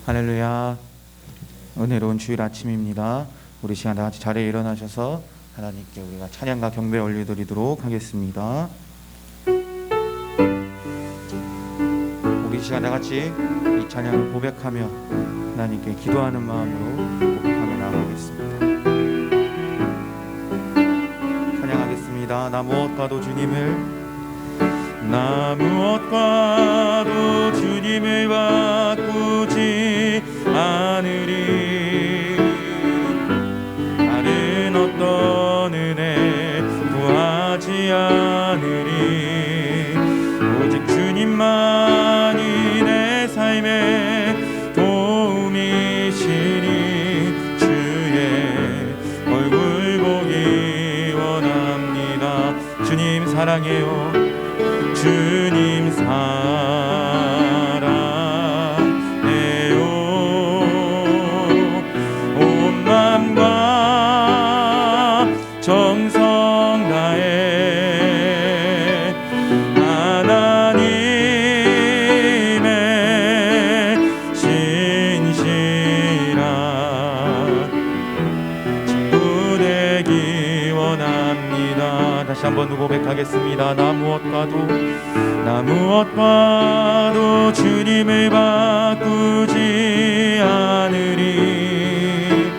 할렐루야. 은혜로운 주일 아침입니다. 우리 시간 다 같이 자리에 일어나셔서 하나님께 우리가 찬양과 경배 올려드리도록 하겠습니다. 우리 시간 다 같이 이 찬양을 고백하며 하나님께 기도하는 마음으로 고백하며 나아가겠습니다. 찬양하겠습니다. 나 무엇과도 주님을 바꾸지 않으리. 다른 어떤 은혜 구하지 않으리. 오직 주님만이 내 삶의 도움이시니 주의 얼굴 보기 원합니다. 주님 사랑해요. 주님 사랑해요. 온 맘과 정성 다해 하나님의 신실한 친구 되기 원합니다. 다시 한번 고백하겠습니다. 나 무엇과도 주님을 바꾸지 않으리.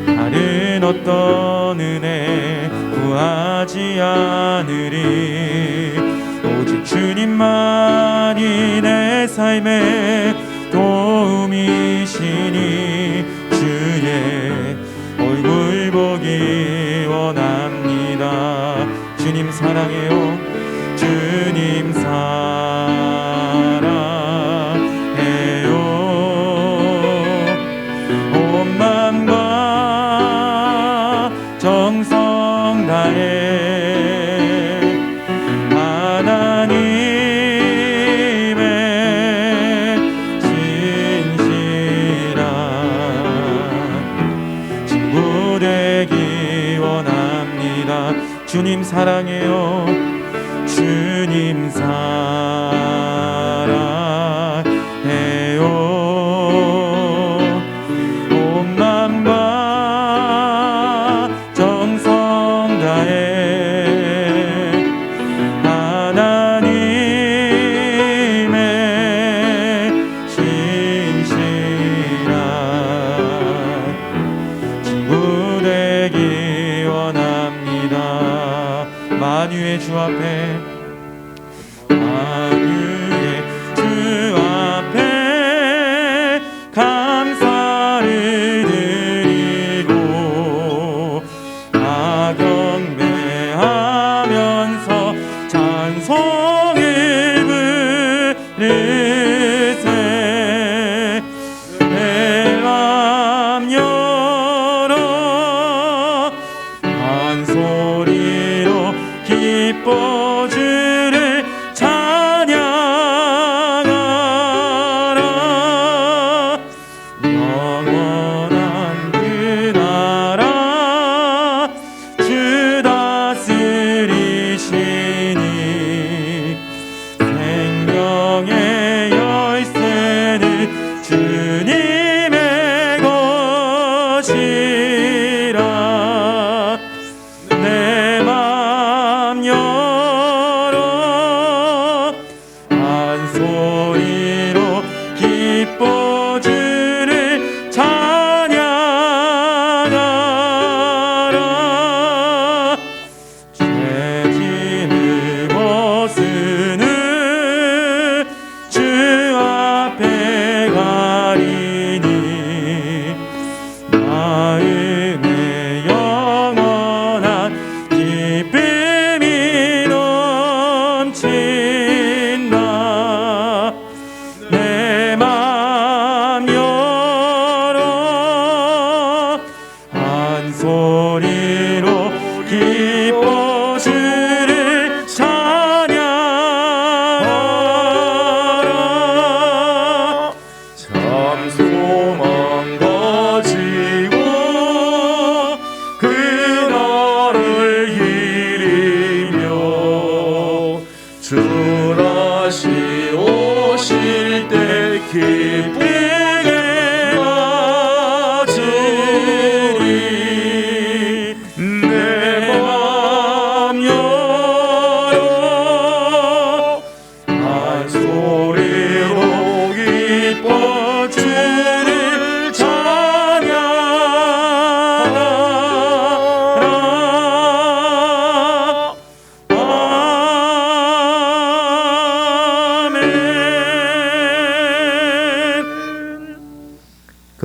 다른 어떤 은혜 구하지 않으리. 오직 주님만이 내 삶의 도움이시니 주의 얼굴 보기 원합니다. 주님 사랑해요. 주님 사랑해요. 온 맘과 정성 다해 하나님의 신실한 친구 되기 원합니다. 주님 사랑해요. 주님 사랑해요. 온 맘과 정성 다해 하나님의 신실한 친구 되기 원합니다. 만유의 주 앞에 감사를 드리고 다 경배하면서 찬송을 부르세. 내 맘 열어 한 소리로 기뻐 주를 찬양하라. 영원한 그 나라 주 다스리시니 생명의 열쇠는 주님의 것이라. 내 맘 열어 한 소리로 기뻐 주를 찬양하라. 죄짐을 벗으는 주 앞에 가리니 마음에 영원한 기쁨이 넘친다. 내 맘 열어 한 소리로 기뻐 주를 찬양하라. 참 소망 가지고 그날을 기리며 주 다시 오실 때 기쁨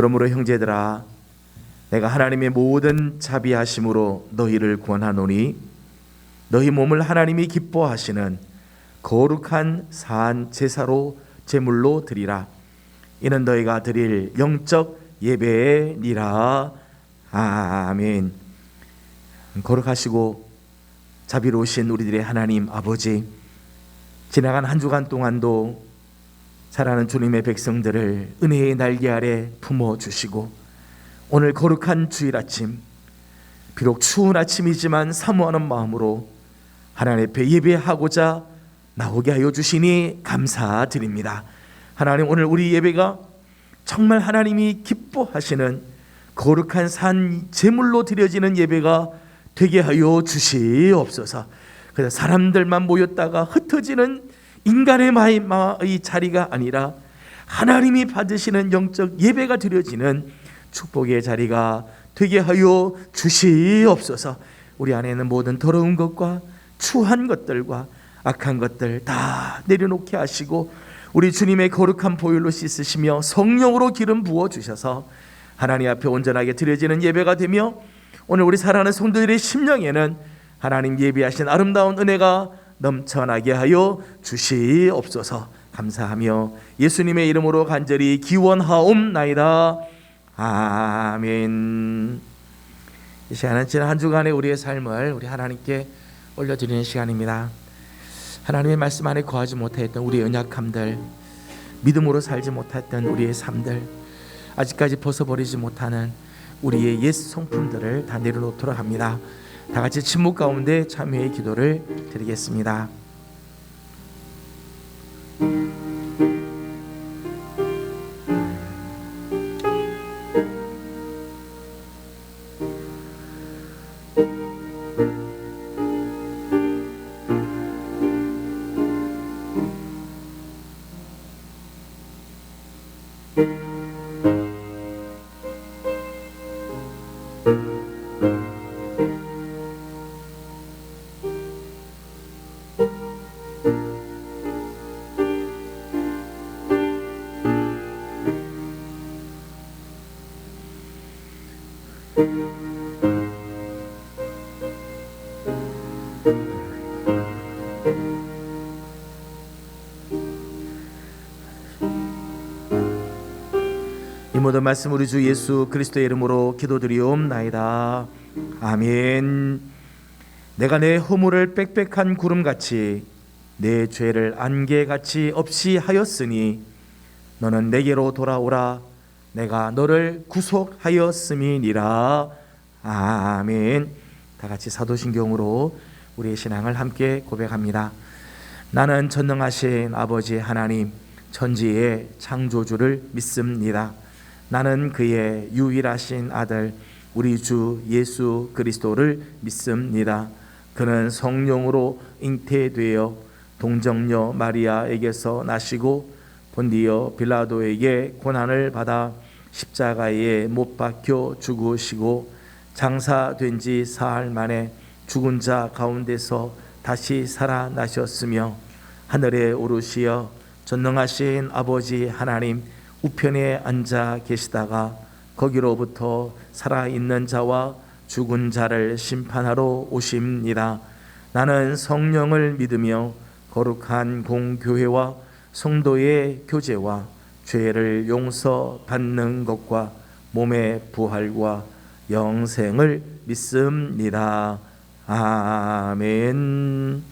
그러므로 형제들아, 내가 하나님의 모든 자비하심으로 너희를 구원하노니 너희 몸을 하나님이 기뻐하시는 거룩한 산 제사로 제물로 드리라. 이는 너희가 드릴 영적 예배니라. 아멘. 거룩하시고 자비로우신 우리들의 하나님 아버지, 지나간 한 주간 동안도 사랑하는 주님의 백성들을 은혜의 날개 아래 품어주시고, 오늘 거룩한 주일 아침, 비록 추운 아침이지만 사모하는 마음으로 하나님 앞에 예배하고자 나오게 하여 주시니 감사드립니다. 하나님, 오늘 우리 예배가 정말 하나님이 기뻐하시는 거룩한 산 제물로 드려지는 예배가 되게 하여 주시옵소서. 그래서 사람들만 모였다가 흩어지는 인간의 마음의 자리가 아니라 하나님이 받으시는 영적 예배가 드려지는 축복의 자리가 되게 하여 주시옵소서. 우리 안에 있는 모든 더러운 것과 추한 것들과 악한 것들 다 내려놓게 하시고, 우리 주님의 거룩한 보혈로 씻으시며 성령으로 기름 부어 주셔서 하나님 앞에 온전하게 드려지는 예배가 되며, 오늘 우리 사랑하는 성도들의 심령에는 하나님 예비하신 아름다운 은혜가 넘쳐나게 하여 주시옵소서. 감사하며 예수님의 이름으로 간절히 기원하옵나이다. 아멘. 이 시간은 지난 한 주간의 우리의 삶을 우리 하나님께 올려드리는 시간입니다. 하나님의 말씀 안에 거하지 못했던 우리의 연약함들, 믿음으로 살지 못했던 우리의 삶들, 아직까지 벗어버리지 못하는 우리의 옛 성품들을 다 내려놓도록 합니다. 다 같이 침묵 가운데 참회의 기도를 드리겠습니다. 이 모든 말씀 우리 주 예수 그리스도의 이름으로 기도드리옵나이다. 아멘. 내가 내 허물을 빽빽한 구름같이 내 죄를 안개같이 없이 하였으니 너는 내게로 돌아오라. 내가 너를 구속하였음이니라. 아멘. 다 같이 사도신경으로 우리의 신앙을 함께 고백합니다. 나는 전능하신 아버지 하나님 천지의 창조주를 믿습니다. 나는 그의 유일하신 아들 우리 주 예수 그리스도를 믿습니다. 그는 성령으로 잉태되어 동정녀 마리아에게서 나시고 본디어 빌라도에게 고난을 받아 십자가에 못 박혀 죽으시고 장사된 지 사흘 만에 죽은 자 가운데서 다시 살아나셨으며 하늘에 오르시어 전능하신 아버지 하나님 우편에 앉아 계시다가 거기로부터 살아있는 자와 죽은 자를 심판하러 오십니다. 나는 성령을 믿으며 거룩한 공교회와 성도의 교제와 죄를 용서받는 것과 몸의 부활과 영생을 믿습니다. 아멘.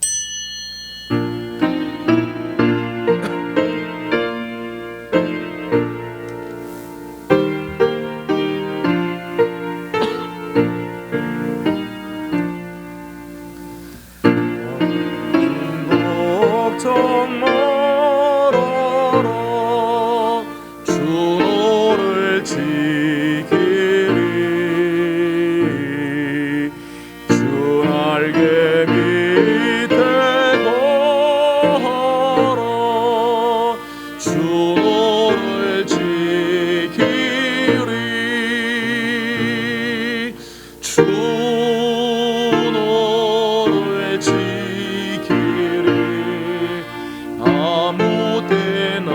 아무 때나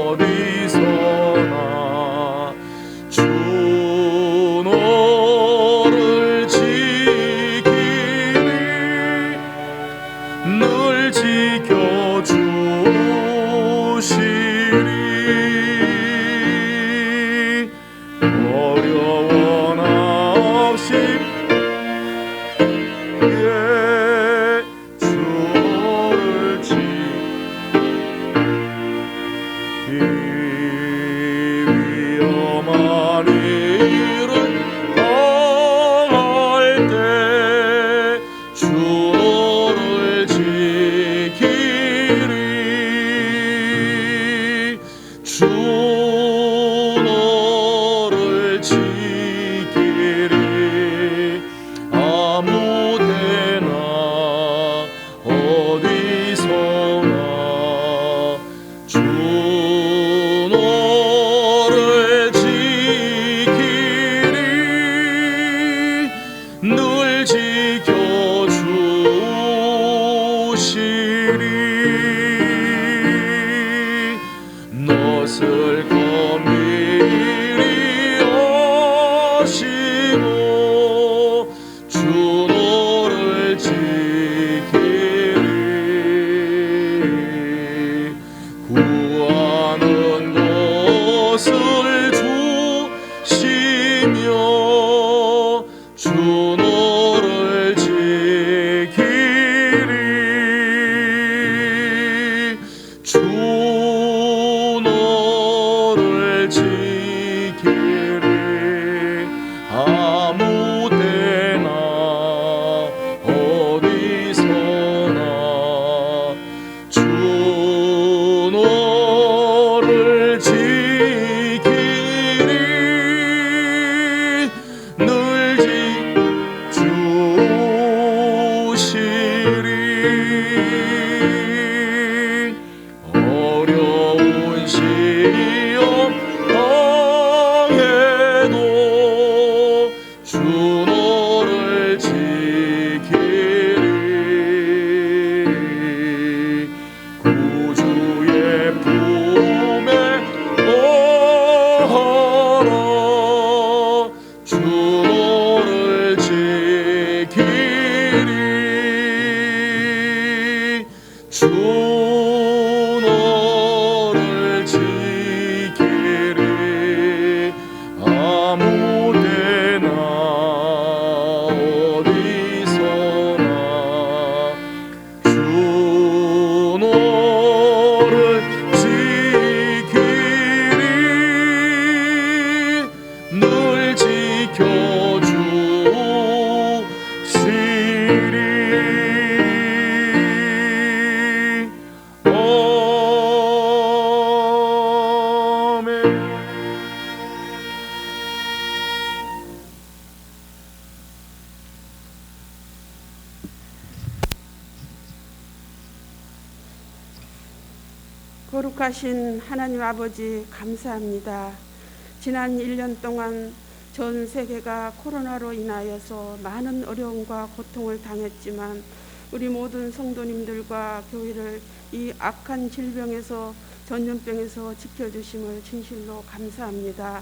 어디서나 늘 지켜주시리. 어려운 없이 주를 위험한 일을 당할 때 주를 지키리. 주 너를 지키리. 아무 데나 어디서나 주 너를 지키리. 늘 지켜주시리. 넛을 미리 아시고 주 너를 지키리. 구하는 것을 주시며 주 너를 지키리. 주 너를 지키리. 아무 데나 어디서나 주 너를 지키리. 늘 지켜주시리. 어려운 시험 당해도 주 너를 지키리. 구주의 품에 거하라. 주 너를 지키리. 주 너를 지키리. 아무 데나 어디서나 주 너를 지키리. 늘 지켜주시리. 아멘. 거룩하신 하나님 아버지 감사합니다. 지난 1년 동안 전 세계가 코로나로 인하여서 많은 어려움과 고통을 당했지만 우리 모든 성도님들과 교회를 이 악한 질병에서 전염병에서 지켜주심을 진실로 감사합니다.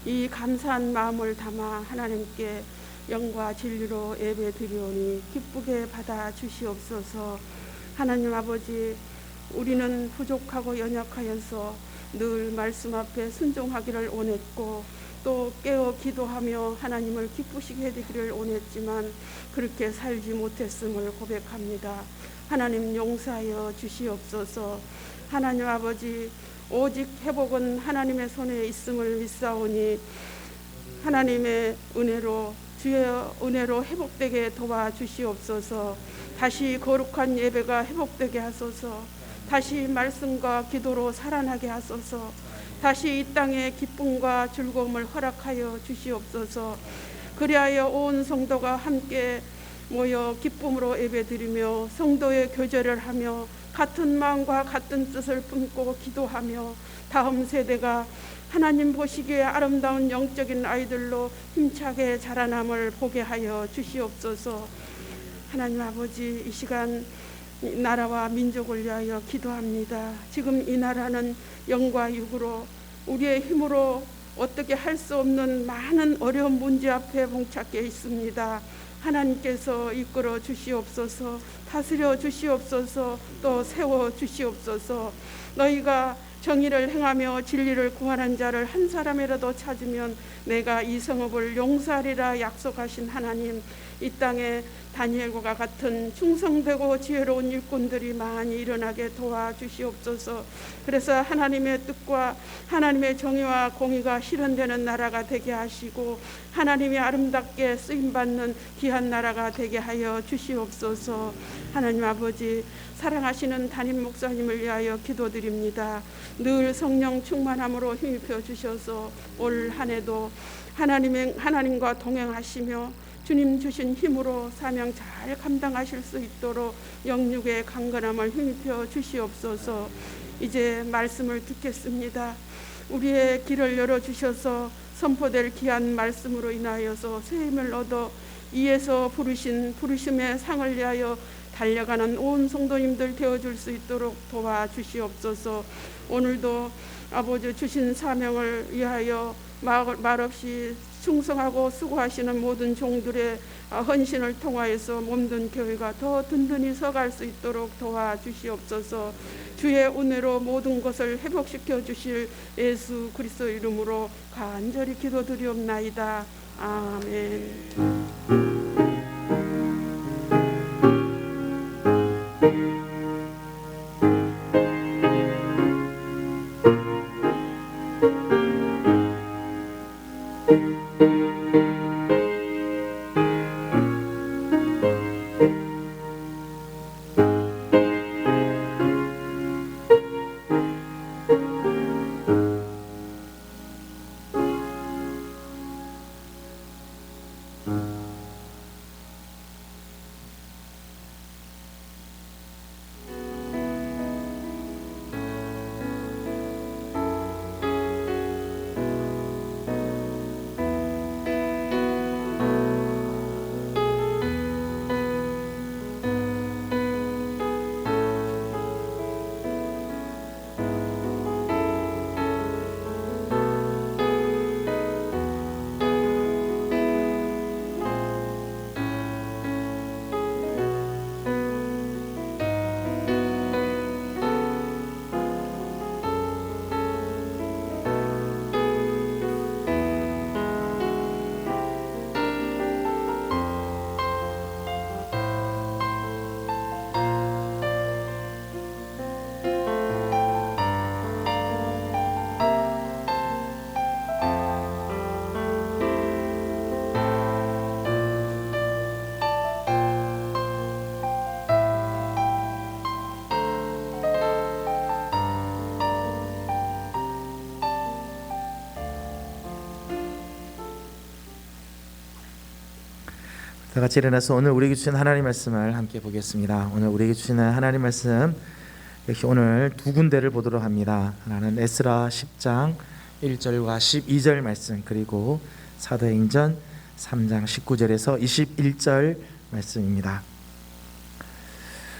이 감사한 마음을 담아 하나님께 영과 진리로 예배 드리오니 기쁘게 받아 주시옵소서. 하나님 아버지, 우리는 부족하고 연약하여서 늘 말씀 앞에 순종하기를 원했고 또 깨어 기도하며 하나님을 기쁘시게 해드리기를 원했지만 그렇게 살지 못했음을 고백합니다. 하나님 용서하여 주시옵소서. 하나님 아버지, 오직 회복은 하나님의 손에 있음을 믿사오니 하나님의 은혜로 주의 은혜로 회복되게 도와주시옵소서. 다시 거룩한 예배가 회복되게 하소서. 다시 말씀과 기도로 살아나게 하소서. 다시 이 땅에 기쁨과 즐거움을 허락하여 주시옵소서. 그리하여 온 성도가 함께 모여 기쁨으로 예배드리며 성도의 교제를 하며 같은 마음과 같은 뜻을 품고 기도하며 다음 세대가 하나님 보시기에 아름다운 영적인 아이들로 힘차게 자라남을 보게 하여 주시옵소서. 하나님 아버지, 이 시간 나라와 민족을 위하여 기도합니다. 지금 이 나라는 영과 육으로 우리의 힘으로 어떻게 할 수 없는 많은 어려운 문제 앞에 봉착해 있습니다. 하나님께서 이끌어 주시옵소서. 다스려 주시옵소서. 또 세워 주시옵소서. 너희가 정의를 행하며 진리를 구하는 자를 한 사람이라도 찾으면 내가 이 성읍을 용서하리라 약속하신 하나님, 이 땅에 다니엘과 같은 충성되고 지혜로운 일꾼들이 많이 일어나게 도와주시옵소서. 그래서 하나님의 뜻과 하나님의 정의와 공의가 실현되는 나라가 되게 하시고 하나님이 아름답게 쓰임받는 귀한 나라가 되게 하여 주시옵소서. 하나님 아버지, 사랑하시는 담임 목사님을 위하여 기도드립니다. 늘 성령 충만함으로 힘입혀 주셔서 올 한 해도 하나님과 동행하시며 주님 주신 힘으로 사명 잘 감당하실 수 있도록 영육의 강건함을 힘입혀 주시옵소서. 이제 말씀을 듣겠습니다. 우리의 길을 열어주셔서 선포될 귀한 말씀으로 인하여서 새 힘을 얻어 이에서 부르신 부르심의 상을 위하여 달려가는 온 성도님들 되어줄 수 있도록 도와주시옵소서. 오늘도 아버지 주신 사명을 위하여 말없이 충성하고 수고하시는 모든 종들의 헌신을 통하여서 몸든 교회가 더 든든히 서갈 수 있도록 도와주시옵소서. 주의 은혜로 모든 것을 회복시켜 주실 예수 그리스도 이름으로 간절히 기도드리옵나이다. 아멘. 다 같이 일어나서 오늘 우리에게 주신 하나님 말씀을 함께 보겠습니다. 오늘 우리에게 주시는 하나님 말씀 역시 오늘 두 군데를 보도록 합니다. 하나는 에스라 10장 1절과 12절 말씀, 그리고 사도행전 3장 19절에서 21절 말씀입니다.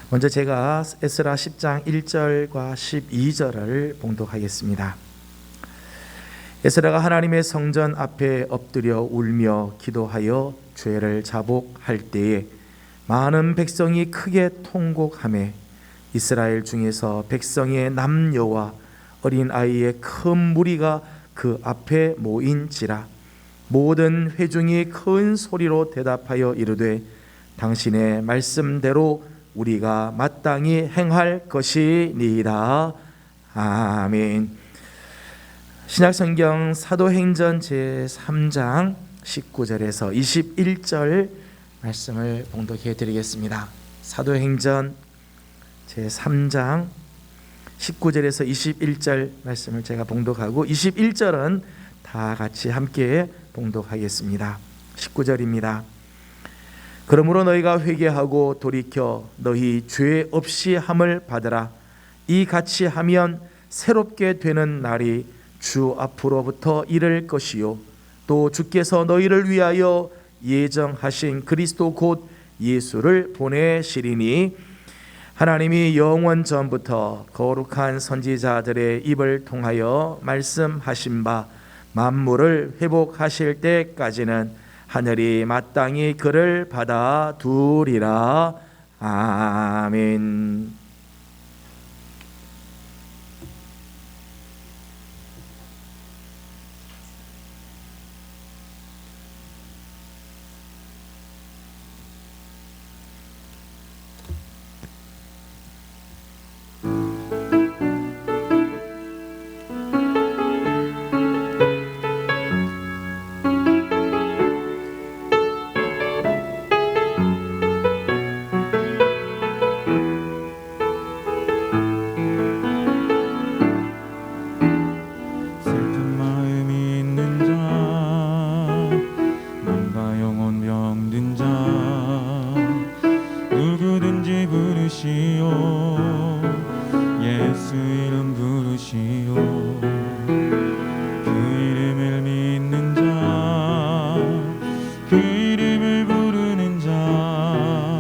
먼저 제가 에스라 10장 1절과 12절을 봉독하겠습니다. 에스라가 하나님의 성전 앞에 엎드려 울며 기도하여 죄를 자복할 때에 많은 백성이 크게 통곡하며 이스라엘 중에서 백성의 남녀와 어린 아이의 큰 무리가 그 앞에 모인지라. 모든 회중이 큰 소리로 대답하여 이르되 당신의 말씀대로 우리가 마땅히 행할 것이니이다. 아멘. 신약성경 사도행전 제3장 19절에서 21절 말씀을 봉독해 드리겠습니다. 사도행전 제3장 19절에서 21절 말씀을 제가 봉독하고 21절은 다 같이 함께 봉독하겠습니다. 19절입니다. 그러므로 너희가 회개하고 돌이켜 너희 죄 없이 함을 받으라. 이 같이 하면 새롭게 되는 날이 주 앞으로부터 이를 것이요 또 주께서 너희를 위하여 예정하신 그리스도 곧 예수를 보내시리니 하나님이 영원 전부터 거룩한 선지자들의 입을 통하여 말씀하신 바 만물을 회복하실 때까지는 하늘이 마땅히 그를 받아두리라. 아멘. 슬픈 마음이 있는 자, 몸과 영혼 병든 자, 누구든지 부르시오. 예수 이름 부르시오. 그 이름을 믿는 자, 그 이름을 부르는 자,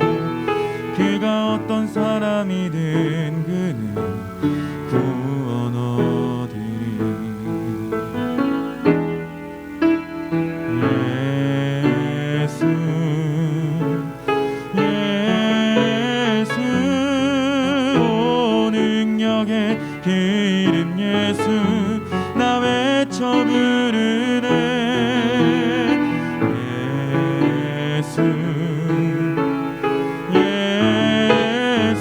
그가 어떤 사람이든 그는 구원 얻으리. 예수 예수 오 능력의 그 이름 예수 나 외쳐 부르네. 예수 예수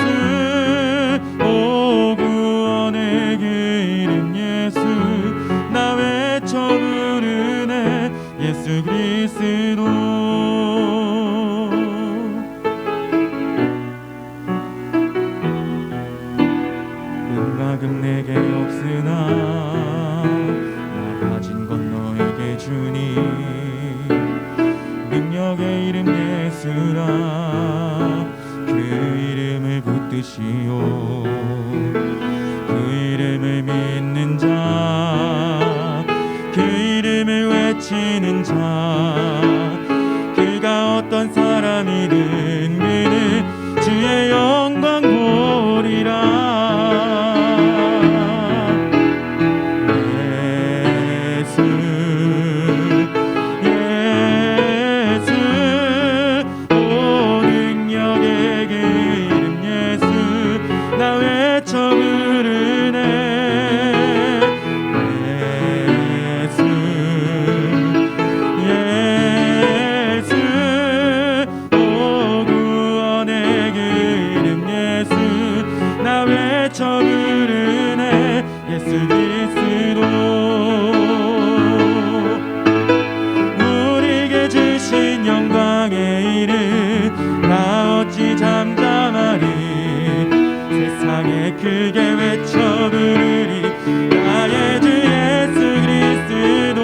오 구원의 그 이름 예수 나 외쳐 부르네. 예수 그리스도 은과 금 내게 없으나 나 가진 건 너에게 주니. 능력의 이름 예수라 그 이름을 붙드시오. 그 이름을 믿는 자, 그 이름을 외치는 자, 그가 어떤 사람이든 그는 주의 영광 보리라. 예수 예수 오 능력의 그 이름 예수 나 외쳐 부르네. 예수 예수 오 구원의 그 이름 예수 나 외쳐 부르네. 예수 그리스도 우리에게 주신 영광의 이름 나 어찌 잠잠하리. 세상에 크게 외쳐 부르리. 나의 주 예수 그리스도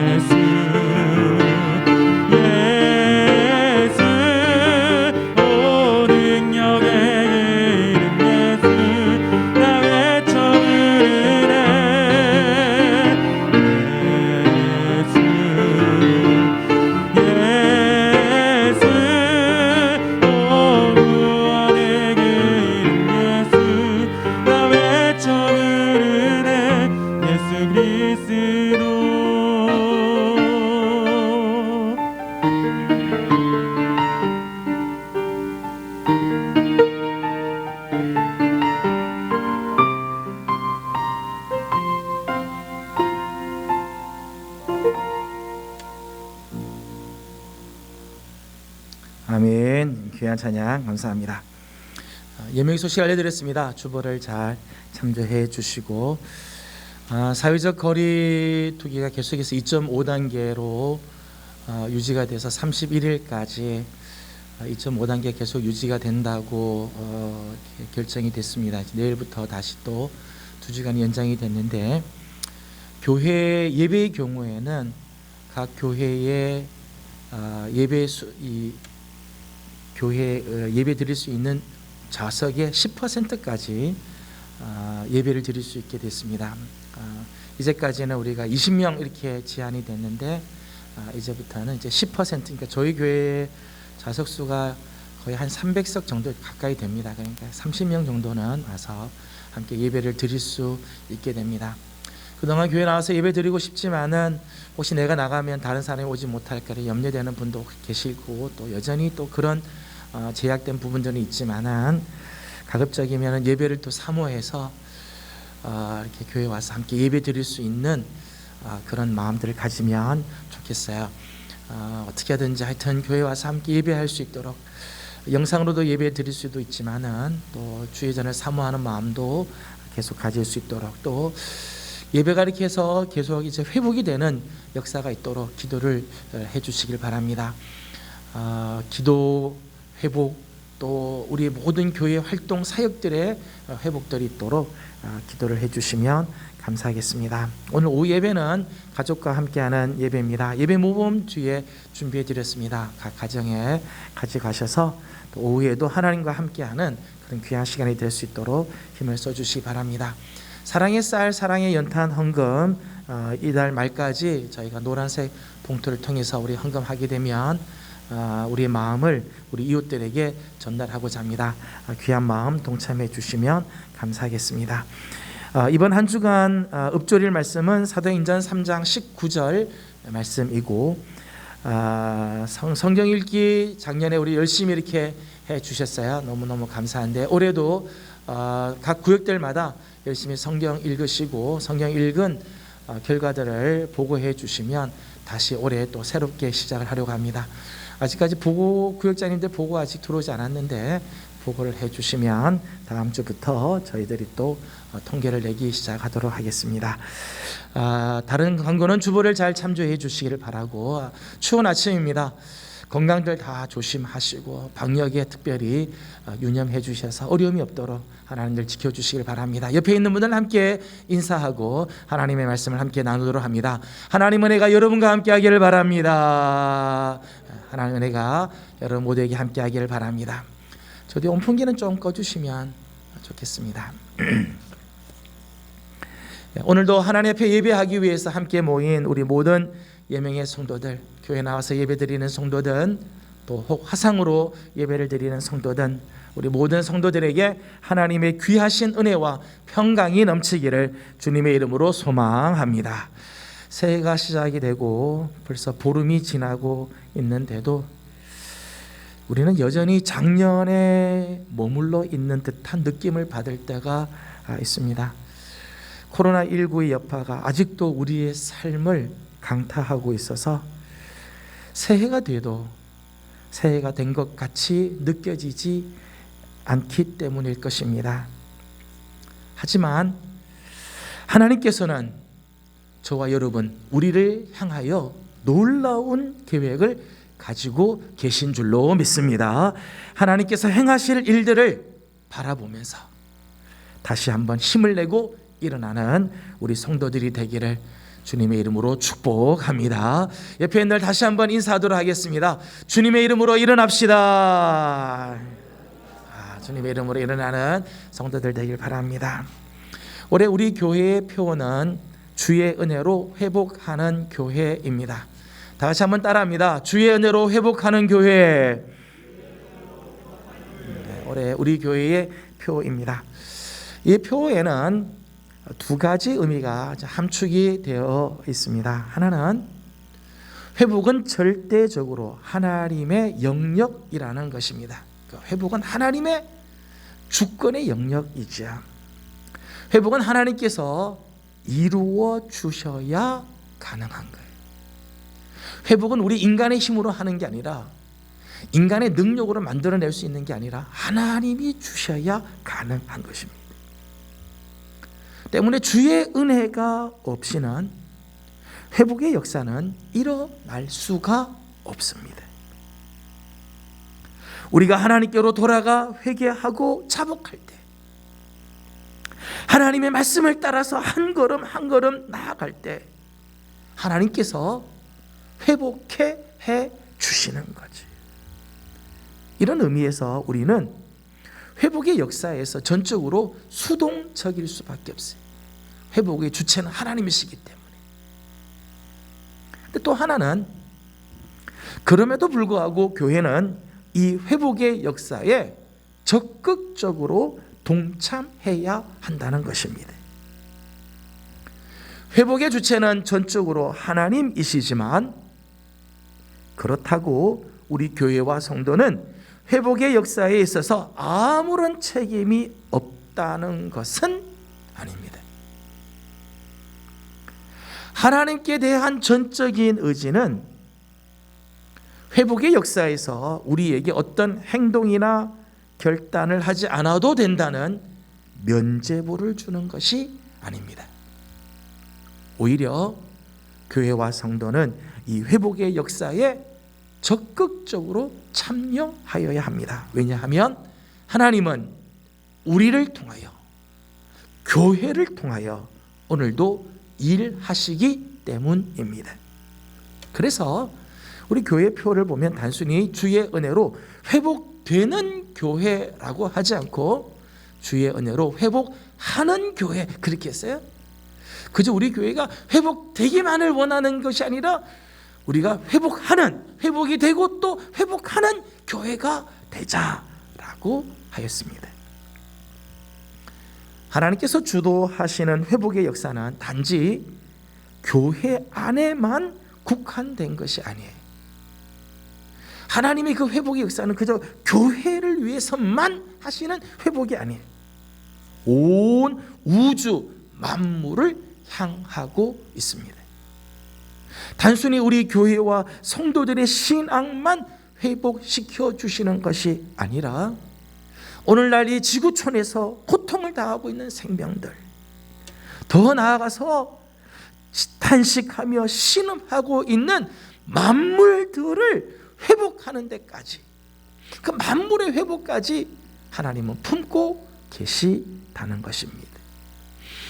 예수 예수 오 능력의 이름 예수 나 외쳐 부르네. 예수 예수 오 구원의 그 이름 예수 나 외쳐 부르네. 예수 그리스도 아멘. 귀한 찬양 감사합니다. 예명의 소식 알려드렸습니다. 주보를 잘 참조해 주시고 사회적 거리두기가 계속해서 2.5단계로 유지가 돼서 31일까지 2.5단계 계속 유지가 된다고 결정이 됐습니다. 내일부터 다시 또 2주간 연장이 됐는데 교회 예배의 경우에는 각 교회의 교회 예배 드릴 수 있는 좌석의 10%까지 예배를 드릴 수 있게 됐습니다. 이제까지는 우리가 20명 이렇게 제한이 됐는데 이제부터는 이제 10%, 그러니까 저희 교회 좌석 수가 거의 한 300석 정도 가까이 됩니다. 그러니까 30명 정도는 와서 함께 예배를 드릴 수 있게 됩니다. 그동안 교회 나와서 예배 드리고 싶지만은 혹시 내가 나가면 다른 사람이 오지 못할까 염려되는 분도 계시고, 또 여전히 또 그런 제약된 부분들은 있지만은 가급적이면 예배를 또 사모해서 이렇게 교회 와서 함께 예배 드릴 수 있는 그런 마음들을 가지면 좋겠어요. 어떻게 하든지 하여튼 교회 와서 함께 예배할 수 있도록, 영상으로도 예배 드릴 수도 있지만은 또 주의 전을 사모하는 마음도 계속 가질 수 있도록, 또 예배가 이렇게 해서 계속 이제 회복이 되는 역사가 있도록 기도를 해주시길 바랍니다. 기도 회복, 또 우리 모든 교회 활동 사역들의 회복들이 있도록 기도를 해주시면 감사하겠습니다. 오늘 오후 예배는 가족과 함께하는 예배입니다. 예배 모범 뒤에 준비해 드렸습니다. 각 가정에 같이 가셔서 또 오후에도 하나님과 함께하는 그런 귀한 시간이 될 수 있도록 힘을 써주시기 바랍니다. 사랑의 쌀, 사랑의 연탄 헌금, 이달 말까지 저희가 노란색 봉투를 통해서 우리 헌금하게 되면 우리의 마음을 우리 이웃들에게 전달하고자 합니다. 귀한 마음 동참해 주시면 감사하겠습니다. 이번 한 주간 읊조릴 말씀은 사도행전 3장 19절 말씀이고, 성경 읽기 작년에 우리 열심히 이렇게 해 주셨어요. 너무너무 감사한데 올해도 각 구역들마다 열심히 성경 읽으시고 성경 읽은 결과들을 보고해 주시면 다시 올해 또 새롭게 시작을 하려고 합니다. 아직까지 보고 구역장님들 보고 아직 들어오지 않았는데 보고를 해 주시면 다음 주부터 저희들이 또 통계를 내기 시작하도록 하겠습니다. 다른 광고는 주보를 잘 참조해 주시기를 바라고, 추운 아침입니다. 건강들 다 조심하시고 방역에 특별히 유념해 주셔서 어려움이 없도록 하나님들 지켜주시길 바랍니다. 옆에 있는 분들 함께 인사하고 하나님의 말씀을 함께 나누도록 합니다. 하나님 은혜가 여러분과 함께 하기를 바랍니다. 하나님 은혜가 여러분 모두에게 함께 하기를 바랍니다. 저도 온풍기는 좀 꺼주시면 좋겠습니다. 오늘도 하나님 앞에 예배하기 위해서 함께 모인 우리 모든 예명의 성도들, 교회 나와서 예배드리는 성도들, 또 혹 화상으로 예배를 드리는 성도들, 우리 모든 성도들에게 하나님의 귀하신 은혜와 평강이 넘치기를 주님의 이름으로 소망합니다. 새해가 시작이 되고 벌써 보름이 지나고 있는데도 우리는 여전히 작년에 머물러 있는 듯한 느낌을 받을 때가 있습니다. 코로나19의 여파가 아직도 우리의 삶을 강타하고 있어서 새해가 돼도 새해가 된 것 같이 느껴지지 않기 때문일 것입니다. 하지만 하나님께서는 저와 여러분, 우리를 향하여 놀라운 계획을 가지고 계신 줄로 믿습니다. 하나님께서 행하실 일들을 바라보면서 다시 한번 힘을 내고 일어나는 우리 성도들이 되기를 주님의 이름으로 축복합니다. 옆에 있는 다시 한번 인사하도록 하겠습니다. 주님의 이름으로 일어납시다. 주님의 이름으로 일어나는 성도들 되길 바랍니다. 올해 우리 교회의 표어는 주의 은혜로 회복하는 교회입니다. 다 같이 한번 따라합니다. 주의 은혜로 회복하는 교회. 올해 우리 교회의 표어입니다. 이 표어에는 두 가지 의미가 함축이 되어 있습니다. 하나는 회복은 절대적으로 하나님의 영역이라는 것입니다. 회복은 하나님의 주권의 영역이죠. 회복은 하나님께서 이루어 주셔야 가능한 거예요. 회복은 우리 인간의 힘으로 하는 게 아니라, 인간의 능력으로 만들어낼 수 있는 게 아니라 하나님이 주셔야 가능한 것입니다. 때문에 주의 은혜가 없이는 회복의 역사는 일어날 수가 없습니다. 우리가 하나님께로 돌아가 회개하고 자복할 때, 하나님의 말씀을 따라서 한 걸음 한 걸음 나아갈 때 하나님께서 회복해 해 주시는 거지. 이런 의미에서 우리는 회복의 역사에서 전적으로 수동적일 수밖에 없어요. 회복의 주체는 하나님이시기 때문에. 근데 또 하나는, 그럼에도 불구하고 교회는 이 회복의 역사에 적극적으로 동참해야 한다는 것입니다. 회복의 주체는 전적으로 하나님이시지만 그렇다고 우리 교회와 성도는 회복의 역사에 있어서 아무런 책임이 없다는 것은 아닙니다. 하나님께 대한 전적인 의지는 회복의 역사에서 우리에게 어떤 행동이나 결단을 하지 않아도 된다는 면죄부를 주는 것이 아닙니다. 오히려 교회와 성도는 이 회복의 역사에 적극적으로 참여하여야 합니다. 왜냐하면 하나님은 우리를 통하여, 교회를 통하여 오늘도 일하시기 때문입니다. 그래서 우리 교회 표를 보면 단순히 주의 은혜로 회복되는 교회라고 하지 않고 주의 은혜로 회복하는 교회 그렇게 했어요. 그저 우리 교회가 회복되기만을 원하는 것이 아니라 우리가 회복이 되고 또 회복하는 교회가 되자라고 하였습니다. 하나님께서 주도하시는 회복의 역사는 단지 교회 안에만 국한된 것이 아니에요. 하나님의 그 회복의 역사는 그저 교회를 위해서만 하시는 회복이 아니에요. 온 우주 만물을 향하고 있습니다. 단순히 우리 교회와 성도들의 신앙만 회복시켜 주시는 것이 아니라 오늘날 이 지구촌에서 고통을 당하고 있는 생명들, 더 나아가서 탄식하며 신음하고 있는 만물들을 회복하는 데까지, 그 만물의 회복까지 하나님은 품고 계시다는 것입니다.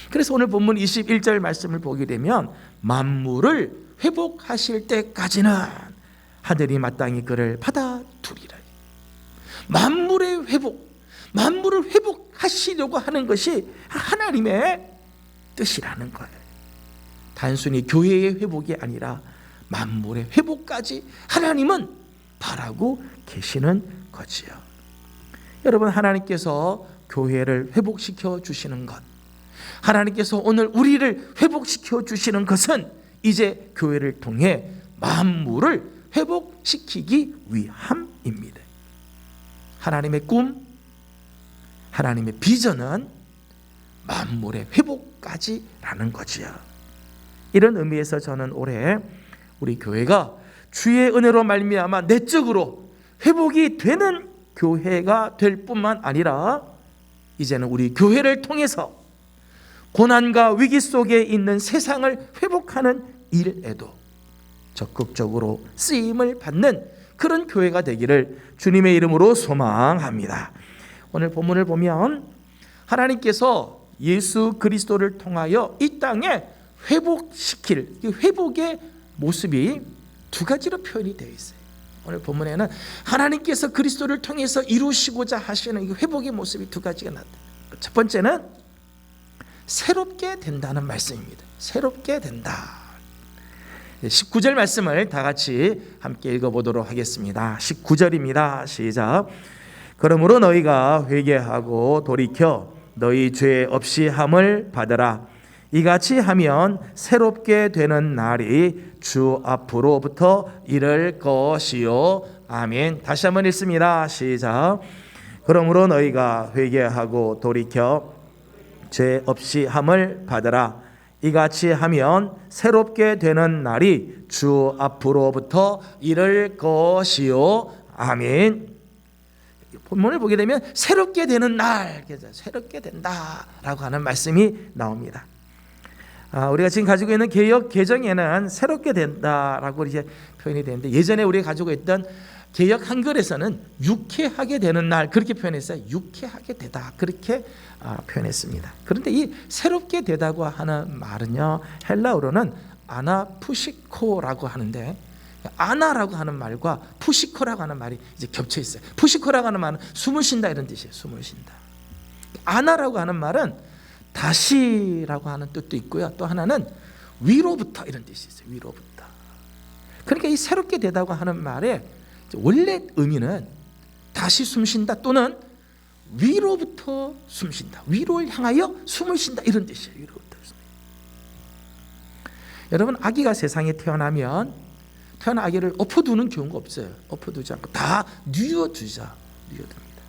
그래서 오늘 본문 21절 말씀을 보게 되면 만물을 회복하실 때까지는 하늘이 마땅히 그를 받아두리라. 만물의 회복, 만물을 회복하시려고 하는 것이 하나님의 뜻이라는 거예요. 단순히 교회의 회복이 아니라 만물의 회복까지 하나님은 바라고 계시는 거지요. 여러분, 하나님께서 교회를 회복시켜 주시는 것, 하나님께서 오늘 우리를 회복시켜 주시는 것은 이제 교회를 통해 만물을 회복시키기 위함입니다. 하나님의 꿈, 하나님의 비전은 만물의 회복까지라는 거지요. 이런 의미에서 저는 올해 우리 교회가 주의 은혜로 말미암아 내적으로 회복이 되는 교회가 될 뿐만 아니라 이제는 우리 교회를 통해서 고난과 위기 속에 있는 세상을 회복하는 일에도 적극적으로 쓰임을 받는 그런 교회가 되기를 주님의 이름으로 소망합니다. 오늘 본문을 보면 하나님께서 예수 그리스도를 통하여 이 땅에 회복시킬 회복의 모습이 두 가지로 표현이 되어 있어요. 오늘 본문에는 하나님께서 그리스도를 통해서 이루시고자 하시는 이 회복의 모습이 두 가지가 나타납니다. 첫 번째는 새롭게 된다는 말씀입니다. 새롭게 된다. 19절 말씀을 다 같이 함께 읽어보도록 하겠습니다. 19절입니다. 시작. 그러므로 너희가 회개하고 돌이켜 너희 죄 없이 함을 받으라. 이같이 하면 새롭게 되는 날이 주 앞으로부터 이를 것이요. 아멘. 다시 한번 읽습니다. 시작. 그러므로 너희가 회개하고 돌이켜 죄 없이 함을 받으라. 이같이 하면 새롭게 되는 날이 주 앞으로부터 이를 것이요. 아멘. 본문을 보게 되면 새롭게 되는 날, 새롭게 된다라고 하는 말씀이 나옵니다. 우리가 지금 가지고 있는 개역 개정에는 새롭게 된다라고 이제 표현이 되는데, 예전에 우리가 가지고 있던 개역 한글에서는 유쾌하게 되는 날 그렇게 표현했어요. 유쾌하게 되다 그렇게 표현했습니다. 그런데 이 새롭게 되다고 하는 말은요, 헬라어로는 아나푸시코라고 하는데, 아나라고 하는 말과 푸시코라고 하는 말이 이제 겹쳐 있어요. 푸시코라고 하는 말은 숨을 쉰다 이런 뜻이에요. 숨을 쉰다. 아나라고 하는 말은 다시라고 하는 뜻도 있고요. 또 하나는 위로부터 이런 뜻이 있어요. 위로부터. 그러니까 이 새롭게 되다고 하는 말의 원래 의미는 다시 숨 쉰다 또는 위로부터 숨쉰다. 위로를 향하여 숨을 쉰다. 이런 뜻이에요. 위로부터 숨. 여러분, 아기가 세상에 태어난 아기를 엎어두는 경우가 없어요. 엎어두지 않고 다 뉘어두자. 뉘어둡니다.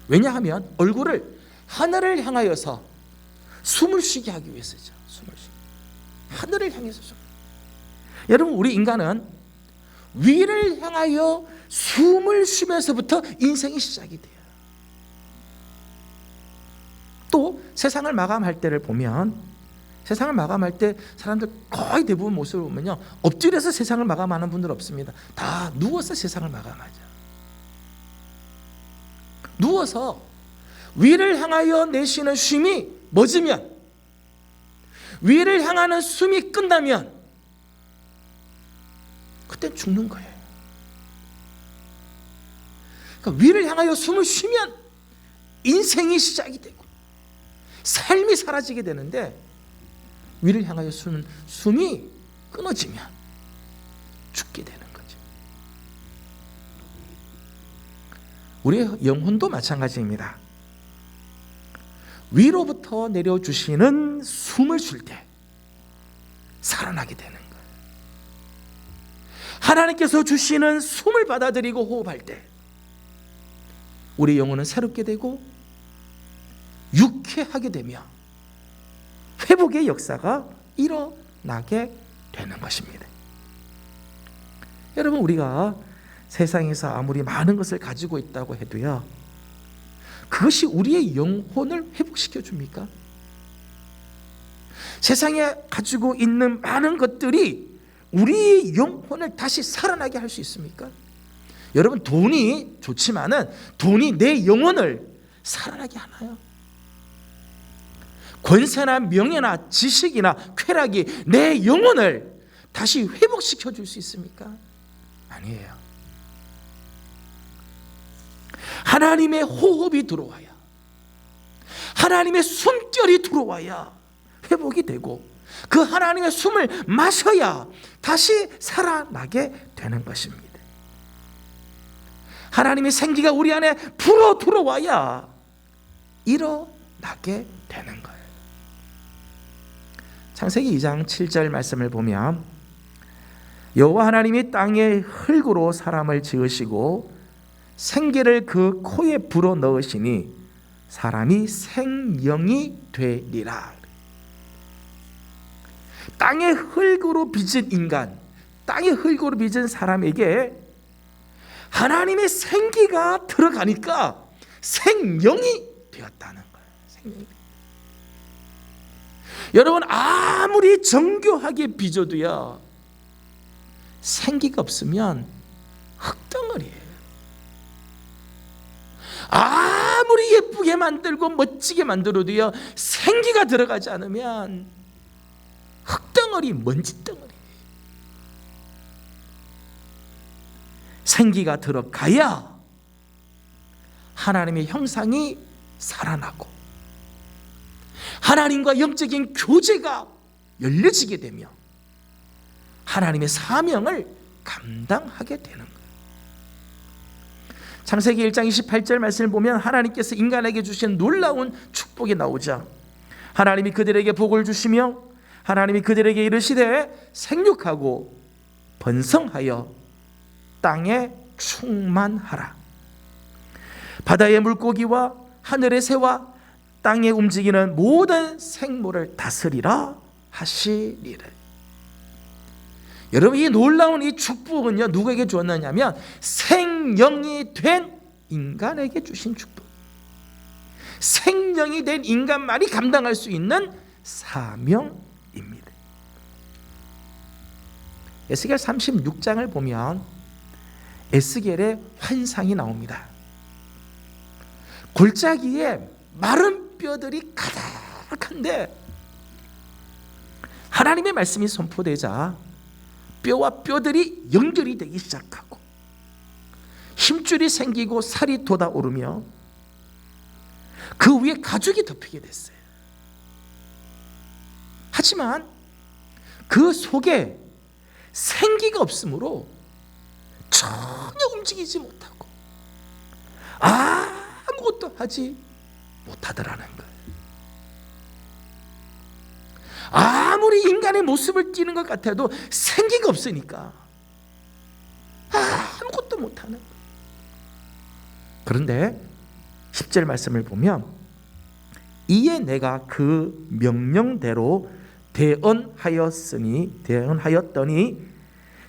왜냐하면 얼굴을 하늘을 향하여서 숨을 쉬게 하기 위해서죠. 숨을 쉬게. 하늘을 향해서 숨. 여러분, 우리 인간은 위를 향하여 숨을 쉬면서부터 인생이 시작이 돼요. 또 세상을 마감할 때를 보면, 세상을 마감할 때 사람들 거의 대부분 모습을 보면요, 엎드려서 세상을 마감하는 분들 없습니다. 다 누워서 세상을 마감하죠. 누워서 위를 향하여 내쉬는 쉼이 멎으면, 위를 향하는 숨이 끝나면 그때 죽는 거예요. 그러니까 위를 향하여 숨을 쉬면 인생이 시작이 되고 삶이 사라지게 되는데, 위를 향하여 숨이 끊어지면 죽게 되는 거죠. 우리의 영혼도 마찬가지입니다. 위로부터 내려주시는 숨을 쉴 때 살아나게 되는 거예요. 하나님께서 주시는 숨을 받아들이고 호흡할 때 우리 영혼은 새롭게 되고 유쾌하게 되며 회복의 역사가 일어나게 되는 것입니다. 여러분, 우리가 세상에서 아무리 많은 것을 가지고 있다고 해도요, 그것이 우리의 영혼을 회복시켜 줍니까? 세상에 가지고 있는 많은 것들이 우리의 영혼을 다시 살아나게 할 수 있습니까? 여러분, 돈이 좋지만은 돈이 내 영혼을 살아나게 하나요? 권세나 명예나 지식이나 쾌락이 내 영혼을 다시 회복시켜 줄 수 있습니까? 아니에요. 하나님의 호흡이 들어와야, 하나님의 숨결이 들어와야 회복이 되고, 그 하나님의 숨을 마셔야 다시 살아나게 되는 것입니다. 하나님의 생기가 우리 안에 불어 들어와야 일어나게 되는 거예요. 창세기 2장 7절 말씀을 보면, 여호와 하나님이 땅에 흙으로 사람을 지으시고 생기를 그 코에 불어 넣으시니 사람이 생명이 되리라. 땅의 흙으로 빚은 인간, 땅의 흙으로 빚은 사람에게 하나님의 생기가 들어가니까 생명이 되었다는 거예요. 생명이. 여러분, 아무리 정교하게 빚어도요, 생기가 없으면 흙덩어리예요. 아무리 예쁘게 만들고 멋지게 만들어도요, 생기가 들어가지 않으면 흙덩어리, 먼지덩어리. 생기가 들어가야 하나님의 형상이 살아나고 하나님과 영적인 교제가 열려지게 되며 하나님의 사명을 감당하게 되는 거예요. 창세기 1장 28절 말씀을 보면 하나님께서 인간에게 주신 놀라운 축복이 나오죠. 하나님이 그들에게 복을 주시며 하나님이 그들에게 이르시되 생육하고 번성하여 땅에 충만하라. 바다의 물고기와 하늘의 새와 땅에 움직이는 모든 생물을 다스리라 하시리라. 여러분, 이 놀라운 이 축복은요, 누구에게 주었느냐면 생명이 된 인간에게 주신 축복. 생명이 된 인간만이 감당할 수 있는 사명입니다. 에스겔 36장을 보면 에스겔의 환상이 나옵니다. 골짜기에 마른 뼈들이 가득한데 하나님의 말씀이 선포되자 뼈와 뼈들이 연결이 되기 시작하고 힘줄이 생기고 살이 돋아오르며 그 위에 가죽이 덮이게 됐어요. 하지만 그 속에 생기가 없으므로 전혀 움직이지 못하고 아무것도 아무것도 하지 못하더라는 거예요. 아무리 인간의 모습을 띠는 것 같아도 생기가 없으니까 아무것도 못하는 거예요. 그런데 10절 말씀을 보면 이에 내가 그 명령대로 대언하였더니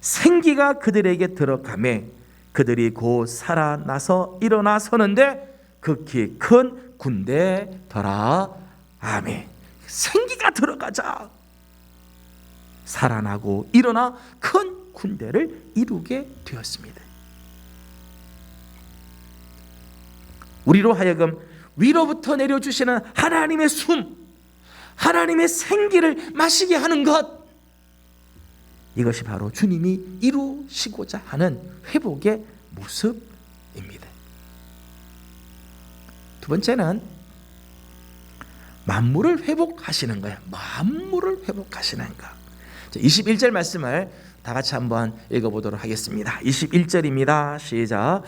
생기가 그들에게 들어가매 그들이 곧 살아나서 일어나 서는데 극히 큰 군대더라. 아멘. 생기가 들어가자 살아나고 일어나 큰 군대를 이루게 되었습니다. 우리로 하여금 위로부터 내려주시는 하나님의 숨, 하나님의 생기를 마시게 하는 것, 이것이 바로 주님이 이루시고자 하는 회복의 모습입니다. 두 번째는 만물을 회복하시는 거예요. 만물을 회복하시는 것. 21절 말씀을 다 같이 한번 읽어보도록 하겠습니다. 21절입니다. 시작.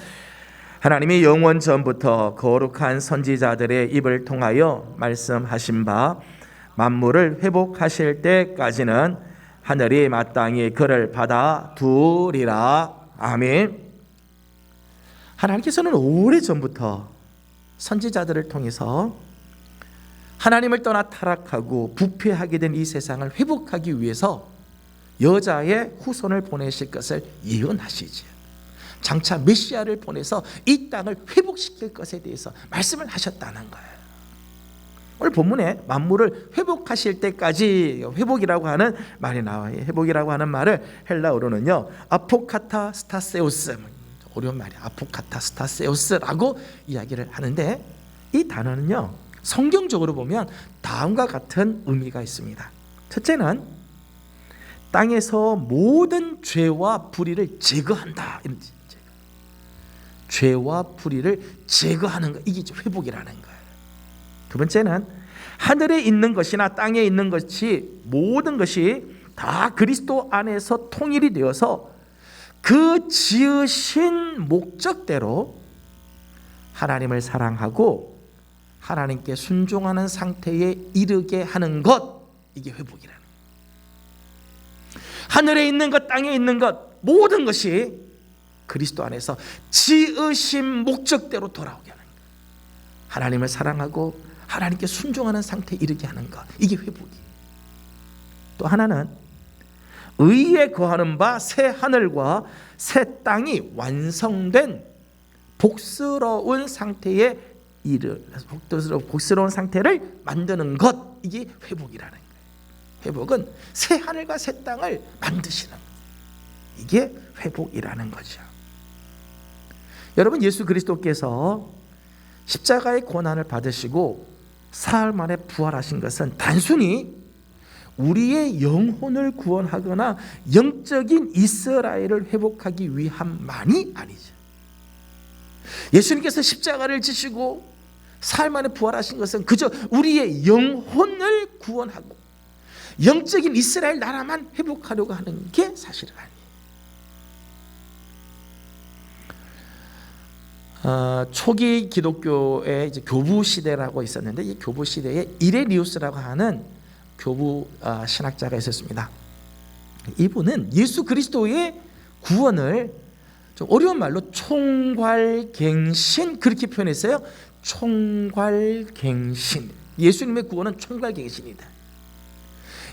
하나님이 영원 전부터 거룩한 선지자들의 입을 통하여 말씀하신 바 만물을 회복하실 때까지는 하늘이 마땅히 그를 받아두리라. 아멘. 하나님께서는 오래전부터 선지자들을 통해서 하나님을 떠나 타락하고 부패하게 된 이 세상을 회복하기 위해서 여자의 후손을 보내실 것을 예언하시지. 장차 메시아를 보내서 이 땅을 회복시킬 것에 대해서 말씀을 하셨다는 거예요. 오늘 본문에 만물을 회복하실 때까지 회복이라고 하는 말이 나와요. 회복이라고 하는 말을 헬라어로는요 아포카타스타세우스, 어려운 말이에요. 아포카타스타세우스라고 이야기를 하는데 이 단어는요 성경적으로 보면 다음과 같은 의미가 있습니다. 첫째는 땅에서 모든 죄와 불의를 제거한다. 이런 죄와 불의를 제거하는 것, 이게 회복이라는 거예요. 두 번째는 하늘에 있는 것이나 땅에 있는 것이 모든 것이 다 그리스도 안에서 통일이 되어서 그 지으신 목적대로 하나님을 사랑하고 하나님께 순종하는 상태에 이르게 하는 것, 이게 회복이라는 거예요. 하늘에 있는 것, 땅에 있는 것, 모든 것이 그리스도 안에서 지으신 목적대로 돌아오게 하는 거예요. 하나님을 사랑하고 하나님께 순종하는 상태에 이르게 하는 것, 이게 회복이에요. 또 하나는 의에 거하는 바 새 하늘과 새 땅이 완성된 복스러운 상태에 복스러운 상태를 만드는 것, 이게 회복이라는 거예요. 회복은 새 하늘과 새 땅을 만드시는 것, 이게 회복이라는 거죠. 여러분, 예수 그리스도께서 십자가의 고난을 받으시고 사흘 만에 부활하신 것은 단순히 우리의 영혼을 구원하거나 영적인 이스라엘을 회복하기 위함만이 아니죠. 예수님께서 십자가를 지시고 사흘 만에 부활하신 것은 그저 우리의 영혼을 구원하고 영적인 이스라엘 나라만 회복하려고 하는 게 사실은 아니에요. 초기 기독교의 이제 교부 시대라고 있었는데 이 교부 시대에 이레니우스라고 하는 교부 신학자가 있었습니다. 이분은 예수 그리스도의 구원을 좀 어려운 말로 총괄갱신 그렇게 표현했어요. 총괄갱신. 예수님의 구원은 총괄갱신이다.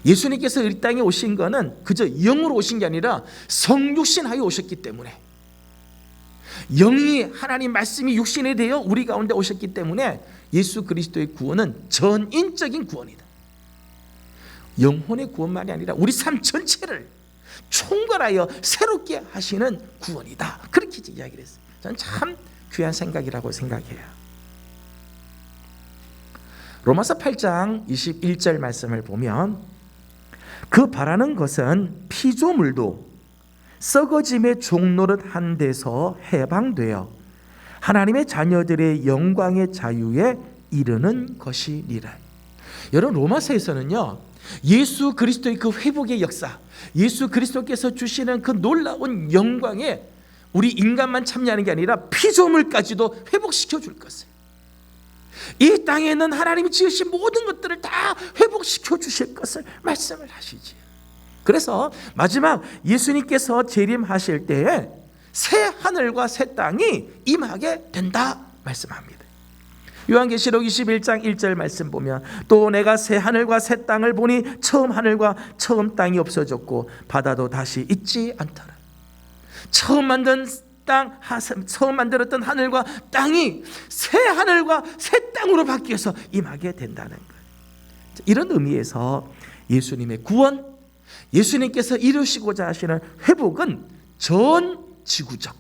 예수님께서 이 땅에 오신 것은 그저 영으로 오신 게 아니라 성육신하여 오셨기 때문에, 영이 하나님 말씀이 육신에 되어 우리 가운데 오셨기 때문에 예수 그리스도의 구원은 전인적인 구원이다. 영혼의 구원만이 아니라 우리 삶 전체를 총괄하여 새롭게 하시는 구원이다. 그렇게 이야기를 했어요. 저는 참 귀한 생각이라고 생각해요. 로마서 8장 21절 말씀을 보면 그 바라는 것은 피조물도 썩어짐의 종노릇 한 데서 해방되어 하나님의 자녀들의 영광의 자유에 이르는 것이니라. 여러분, 로마서에서는요 예수 그리스도의 그 회복의 역사, 예수 그리스도께서 주시는 그 놀라운 영광에 우리 인간만 참여하는 게 아니라 피조물까지도 회복시켜 줄 것을, 이 땅에 있는 하나님이 지으신 모든 것들을 다 회복시켜 주실 것을 말씀을 하시지. 그래서 마지막 예수님께서 재림하실 때에 새 하늘과 새 땅이 임하게 된다 말씀합니다. 요한계시록 21장 1절 말씀 보면 또 내가 새 하늘과 새 땅을 보니 처음 하늘과 처음 땅이 없어졌고 바다도 다시 있지 않더라. 처음 만들었던 하늘과 땅이 새 하늘과 새 땅으로 바뀌어서 임하게 된다는 거예요. 이런 의미에서 예수님의 구원, 예수님께서 이루시고자 하시는 회복은 전 지구적,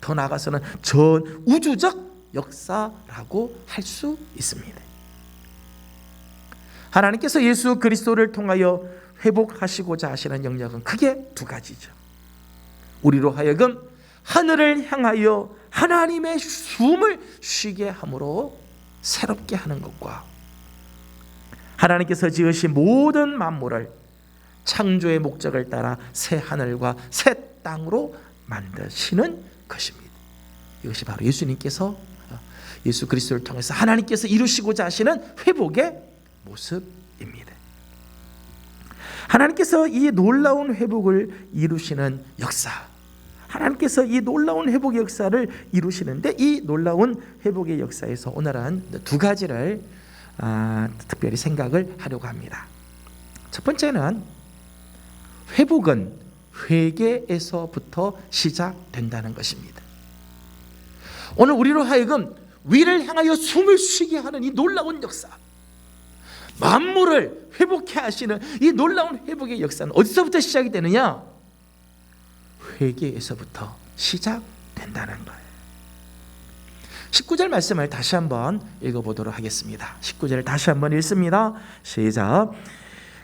더 나아가서는 전 우주적 역사라고 할 수 있습니다. 하나님께서 예수 그리스도를 통하여 회복하시고자 하시는 영역은 크게 두 가지죠. 우리로 하여금 하늘을 향하여 하나님의 숨을 쉬게 함으로 새롭게 하는 것과 하나님께서 지으신 모든 만물을 창조의 목적을 따라 새 하늘과 새 땅으로 만드시는 것입니다. 이것이 바로 예수님께서 예수 그리스도를 통해서 하나님께서 이루시고자 하시는 회복의 모습입니다. 하나님께서 이 놀라운 회복을 이루시는 역사, 하나님께서 이 놀라운 회복의 역사를 이루시는데 이 놀라운 회복의 역사에서 오늘은 두 가지를 특별히 생각을 하려고 합니다. 첫 번째는 회복은 회개에서부터 시작된다는 것입니다. 오늘 우리로 하여금 위를 향하여 숨을 쉬게 하는 이 놀라운 역사, 만물을 회복해 하시는 이 놀라운 회복의 역사는 어디서부터 시작이 되느냐? 회개에서부터 시작된다는 거예요. 19절 말씀을 다시 한번 읽어보도록 하겠습니다. 19절을 다시 한번 읽습니다. 시작.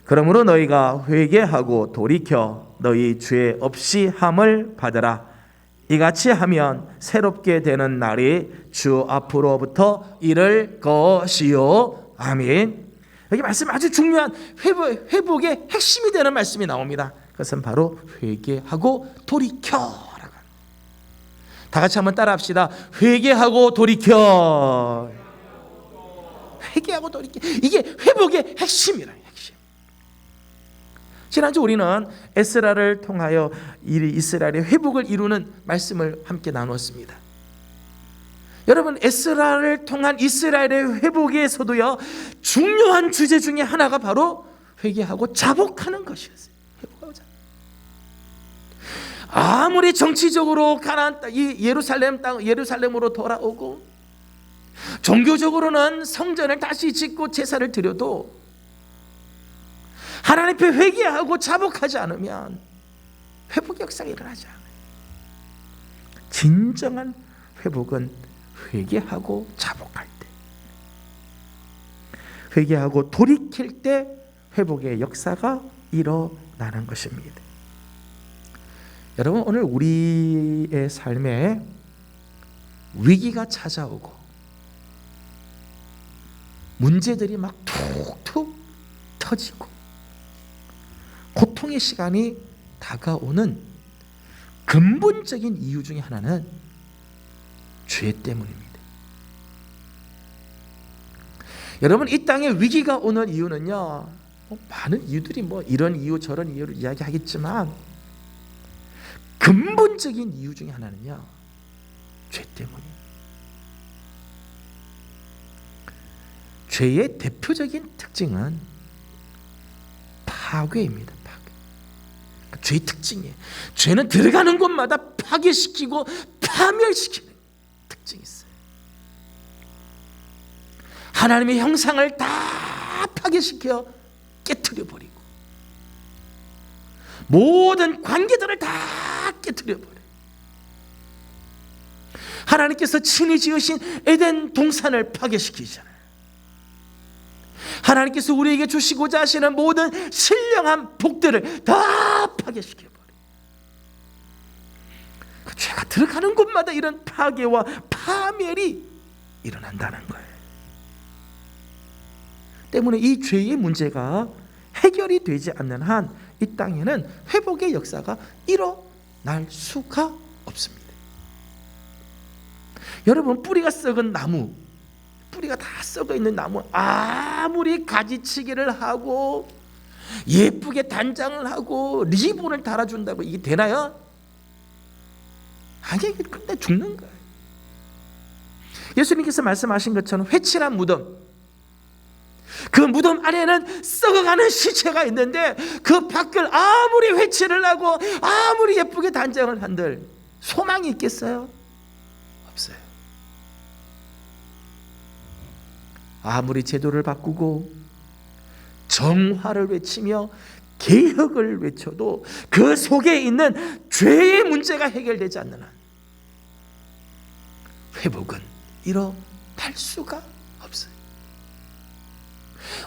그러므로 너희가 회개하고 돌이켜 너희 죄 없이 함을 받으라. 이같이 하면 새롭게 되는 날이 주 앞으로부터 이를 것이요. 아멘. 여기 말씀 아주 중요한 회복의 핵심이 되는 말씀이 나옵니다. 그것은 바로 회개하고 돌이켜. 다 같이 한번 따라합시다. 회개하고 돌이켜. 회개하고 돌이켜. 이게 회복의 핵심이라. 핵심. 지난주 우리는 에스라를 통하여 이스라엘의 회복을 이루는 말씀을 함께 나누었습니다. 여러분, 에스라를 통한 이스라엘의 회복에서도요, 중요한 주제 중에 하나가 바로 회개하고 자복하는 것이었어요. 회복하고 자복. 아무리 정치적으로 가나안 땅, 이 예루살렘으로 돌아오고 종교적으로는 성전을 다시 짓고 제사를 드려도 하나님 앞에 회개하고 자복하지 않으면 회복의 역사가 일어나지 않아요. 진정한 회복은 회개하고 자복할 때, 회개하고 돌이킬 때 회복의 역사가 일어나는 것입니다. 여러분, 오늘 우리의 삶에 위기가 찾아오고 문제들이 막 툭툭 터지고 고통의 시간이 다가오는 근본적인 이유 중에 하나는 죄 때문입니다. 여러분, 이 땅에 위기가 오는 이유는요, 많은 이유들이 이런 이유 저런 이유를 이야기하겠지만 근본적인 이유 중에 하나는요, 죄 때문이에요. 죄의 대표적인 특징은 파괴입니다. 죄의 특징이에요. 죄는 들어가는 곳마다 파괴시키고 파멸시키는 특징이 있어요. 하나님의 형상을 다 파괴시켜 깨트려버리고 모든 관계들을 다 깨트려버려요. 하나님께서 친히 지으신 에덴 동산을 파괴시키잖아요. 하나님께서 우리에게 주시고자 하시는 모든 신령한 복들을 다 파괴시켜버려요. 그 죄가 들어가는 곳마다 이런 파괴와 파멸이 일어난다는 거예요. 때문에 이 죄의 문제가 해결이 되지 않는 한 이 땅에는 회복의 역사가 일어날 수가 없습니다. 여러분, 뿌리가 썩은 나무, 뿌리가 다 썩어 있는 나무 아무리 가지치기를 하고 예쁘게 단장을 하고 리본을 달아준다고 이게 되나요? 아니, 근데 죽는 거예요. 예수님께서 말씀하신 것처럼 회칠한 무덤, 그 무덤 안에는 썩어가는 시체가 있는데 그 밖을 아무리 회칠을 하고 아무리 예쁘게 단장을 한들 소망이 있겠어요? 없어요. 아무리 제도를 바꾸고 정화를 외치며 개혁을 외쳐도 그 속에 있는 죄의 문제가 해결되지 않는 한 회복은 일어날 수가 없어요.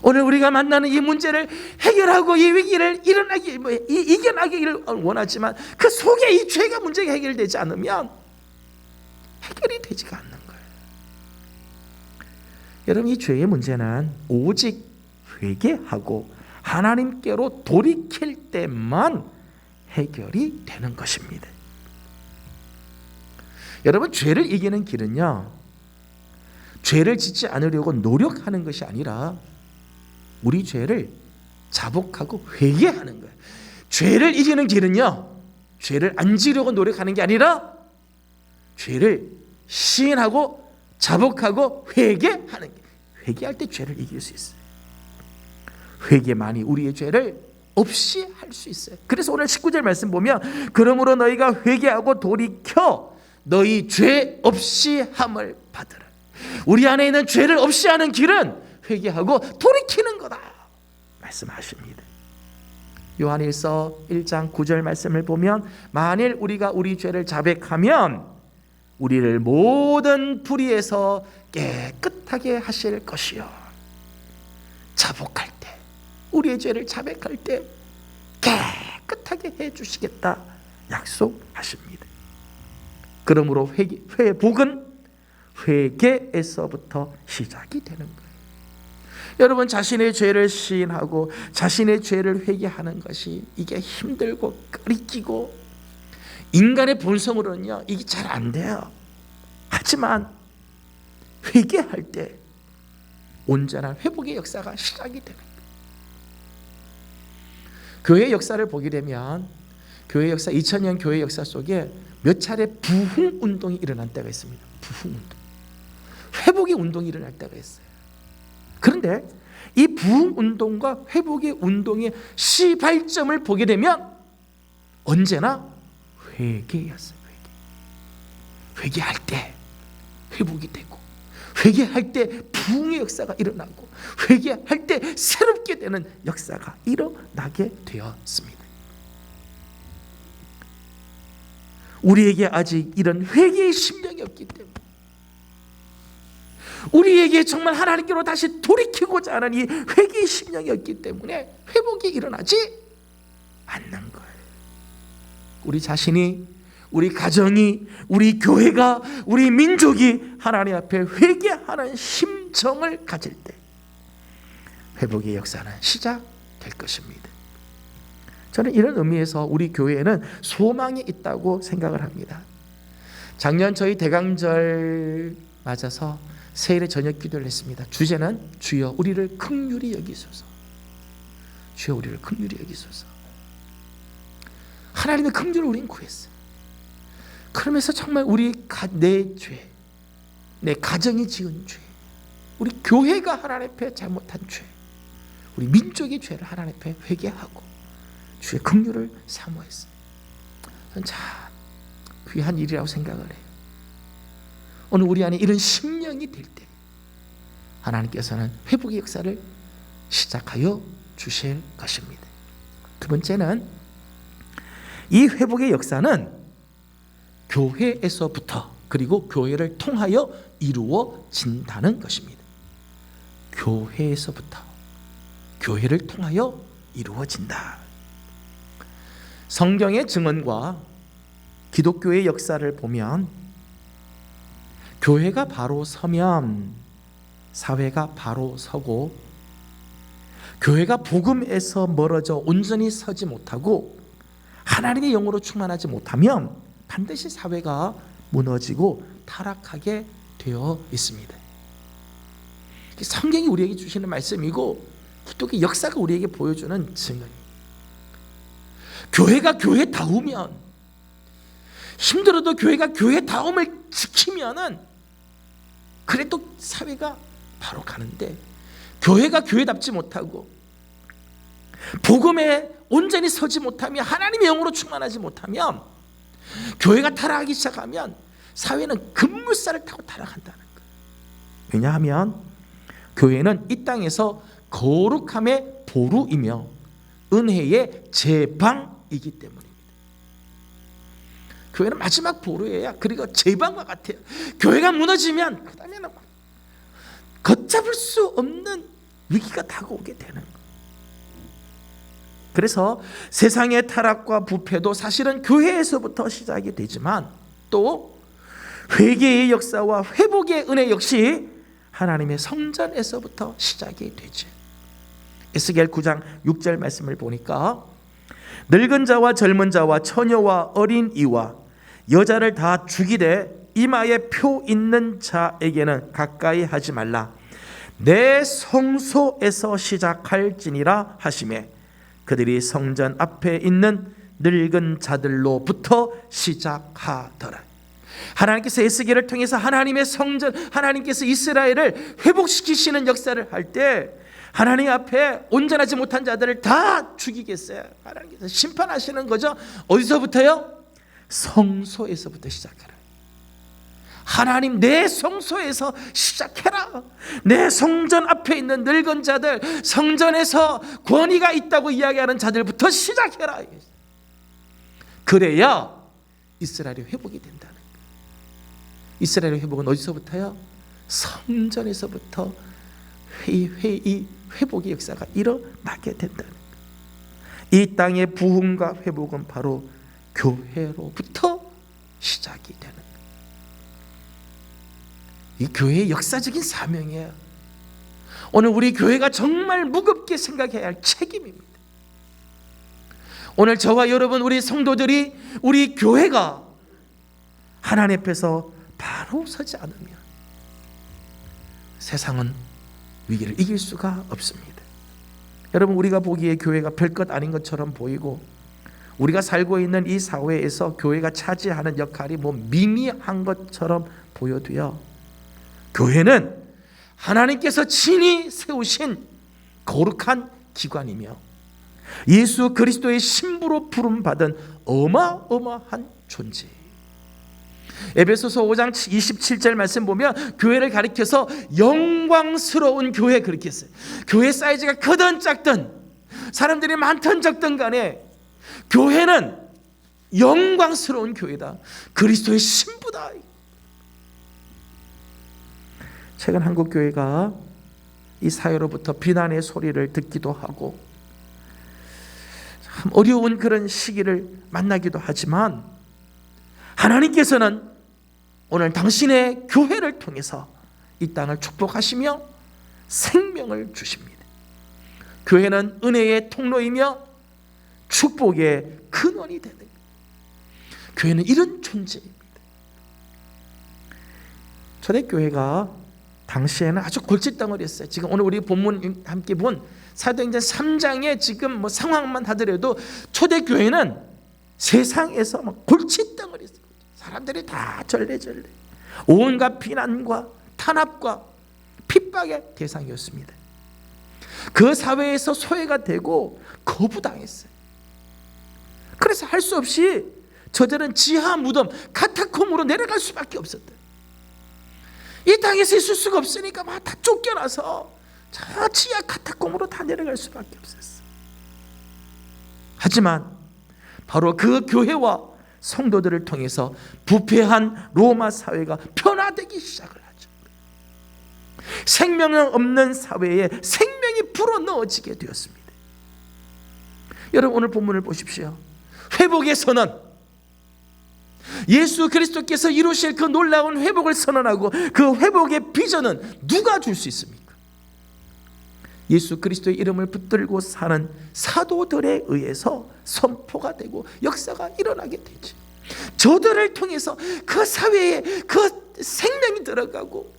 오늘 우리가 만나는 이 문제를 해결하고 이 위기를 이겨나기를 원하지만 그 속에 이 죄가 문제가 해결되지 않으면 해결이 되지가 않는 거예요. 여러분, 이 죄의 문제는 오직 회개하고 하나님께로 돌이킬 때만 해결이 되는 것입니다. 여러분, 죄를 이기는 길은요, 죄를 짓지 않으려고 노력하는 것이 아니라 우리 죄를 자복하고 회개하는 거예요. 죄를 이기는 길은요, 죄를 안 지으려고 노력하는 게 아니라 죄를 시인하고 자복하고 회개하는 게, 회개할 때 죄를 이길 수 있어요. 회개만이 우리의 죄를 없이 할 수 있어요. 그래서 오늘 19절 말씀 보면 그러므로 너희가 회개하고 돌이켜 너희 죄 없이 함을 받으라. 우리 안에 있는 죄를 없이 하는 길은 회개하고 돌이키는 거다 말씀하십니다. 요한일서 1장 9절 말씀을 보면 만일 우리가 우리 죄를 자백하면 우리를 모든 불의에서 깨끗하게 하실 것이요, 자복할 때, 우리의 죄를 자백할 때 깨끗하게 해주시겠다 약속하십니다. 그러므로 회복은 회개에서부터 시작이 되는 거예요. 여러분, 자신의 죄를 시인하고 자신의 죄를 회개하는 것이 이게 힘들고 끓이기고 인간의 본성으로는요 이게 잘 안 돼요. 하지만 회개할 때 온전한 회복의 역사가 시작이 되는 거예요. 교회의 역사를 보게 되면 교회 역사, 2000년 교회 역사 속에 몇 차례 부흥 운동이 일어난 때가 있습니다. 부흥 운동, 회복의 운동이 일어날 때가 있어요. 그런데 이 부흥 운동과 회복의 운동의 시발점을 보게 되면 언제나 회개였어요. 회개할 때 회복이 되고, 회개할 때 부흥의 역사가 일어나고, 회개할 때 새롭게 되는 역사가 일어나게 되었습니다. 우리에게 아직 이런 회개의 심령이 없기 때문에, 우리에게 정말 하나님께로 다시 돌이키고자 하는 이 회개의 심령이 없기 때문에 회복이 일어나지 않는 거예요. 우리 자신이, 우리 가정이, 우리 교회가, 우리 민족이 하나님 앞에 회개하는 심정을 가질 때 회복의 역사는 시작될 것입니다. 저는 이런 의미에서 우리 교회에는 소망이 있다고 생각을 합니다. 작년 저희 대강절 맞아서 세일의 저녁 기도를 했습니다. 주제는 주여 우리를 긍휼히 여기소서. 주여 우리를 긍휼히 여기소서. 하나님의 긍휼을 우리는 구했어요. 그러면서 정말 내 죄, 내 가정이 지은 죄, 우리 교회가 하나님 앞에 잘못한 죄, 우리 민족의 죄를 하나님 앞에 회개하고 주의 긍휼을 사모했어요. 저는 참 귀한 일이라고 생각을 해요. 오늘 우리 안에 이런 심령이 될 때 하나님께서는 회복의 역사를 시작하여 주실 것입니다. 두 번째는 이 회복의 역사는 교회에서부터 그리고 교회를 통하여 이루어진다는 것입니다. 교회에서부터 교회를 통하여 이루어진다. 성경의 증언과 기독교의 역사를 보면 교회가 바로 서면 사회가 바로 서고, 교회가 복음에서 멀어져 온전히 서지 못하고 하나님의 영으로 충만하지 못하면 반드시 사회가 무너지고 타락하게 되어 있습니다. 성경이 우리에게 주시는 말씀이고 기독교 역사가 우리에게 보여주는 증언입니다. 교회가 교회다우면, 힘들어도 교회가 교회다움을 지키면은 그래도 사회가 바로 가는데, 교회가 교회답지 못하고 복음에 온전히 서지 못하며 하나님의 영으로 충만하지 못하면, 교회가 타락하기 시작하면 사회는 급물살을 타고 타락한다는 거예요. 왜냐하면 교회는 이 땅에서 거룩함의 보루이며 은혜의 제방이기 때문입니다. 교회는 마지막 보루예요. 그리고 제방과 같아요. 교회가 무너지면 그 다음에는 걷잡을 수 없는 위기가 다가오게 되는 거예요. 그래서 세상의 타락과 부패도 사실은 교회에서부터 시작이 되지만, 또 회개의 역사와 회복의 은혜 역시 하나님의 성전에서부터 시작이 되죠. 에스겔 9장 6절 말씀을 보니까, 늙은 자와 젊은 자와 처녀와 어린 이와 여자를 다 죽이되 이마에 표 있는 자에게는 가까이 하지 말라. 내 성소에서 시작할지니라 하시매, 그들이 성전 앞에 있는 늙은 자들로부터 시작하더라. 하나님께서 에스겔을 통해서 하나님의 성전, 하나님께서 이스라엘을 회복시키시는 역사를 할 때 하나님 앞에 온전하지 못한 자들을 다 죽이겠어요. 하나님께서 심판하시는 거죠. 어디서부터요? 성소에서부터 시작해라. 하나님, 내 성소에서 시작해라. 내 성전 앞에 있는 늙은 자들, 성전에서 권위가 있다고 이야기하는 자들부터 시작해라. 그래야 이스라엘이 회복이 된다는 거예요. 이스라엘의 회복은 어디서부터요? 성전에서부터 이 회복의 역사가 일어나게 된다는 거예요. 이 땅의 부흥과 회복은 바로 교회로부터 시작이 되는 거예요. 이 교회의 역사적인 사명이에요. 오늘 우리 교회가 정말 무겁게 생각해야 할 책임입니다. 오늘 저와 여러분, 우리 성도들이, 우리 교회가 하나님 앞에서 바로 서지 않으면 세상은 위기를 이길 수가 없습니다. 여러분, 우리가 보기에 교회가 별것 아닌 것처럼 보이고, 우리가 살고 있는 이 사회에서 교회가 차지하는 역할이 미미한 것처럼 보여도요, 교회는 하나님께서 친히 세우신 거룩한 기관이며 예수 그리스도의 신부로 부름받은 어마어마한 존재예요. 에베소서 5장 27절 말씀 보면 교회를 가리켜서 영광스러운 교회 그렇게 했어요. 교회 사이즈가 크든 작든, 사람들이 많든 적든 간에 교회는 영광스러운 교회다. 그리스도의 신부다. 최근 한국 교회가 이 사회로부터 비난의 소리를 듣기도 하고 참 어려운 그런 시기를 만나기도 하지만, 하나님께서는 오늘 당신의 교회를 통해서 이 땅을 축복하시며 생명을 주십니다. 교회는 은혜의 통로이며 축복의 근원이 되는 거예요. 교회는 이런 존재입니다. 초대교회가 당시에는 아주 골칫덩어리였어요. 지금 오늘 우리 본문 함께 본 사도행전 3장의 지금 상황만 하더라도 초대교회는 세상에서 골칫덩어리였어요. 사람들이 다 절레절레, 온갖 비난과 탄압과 핍박의 대상이었습니다. 그 사회에서 소외가 되고 거부당했어요. 그래서 할 수 없이 저들은 지하 무덤, 카타콤으로 내려갈 수밖에 없었다. 이 땅에서 있을 수가 없으니까 막 다 쫓겨나서 저 지하 카타콤으로 다 내려갈 수밖에 없었어. 하지만 바로 그 교회와 성도들을 통해서 부패한 로마 사회가 변화되기 시작을 하죠. 생명 없는 사회에 생명이 불어넣어지게 되었습니다. 여러분, 오늘 본문을 보십시오. 회복의 선언, 예수 그리스도께서 이루실 그 놀라운 회복을 선언하고 그 회복의 비전은 누가 줄 수 있습니까? 예수 그리스도의 이름을 붙들고 사는 사도들에 의해서 선포가 되고 역사가 일어나게 되죠. 저들을 통해서 그 사회에 그 생명이 들어가고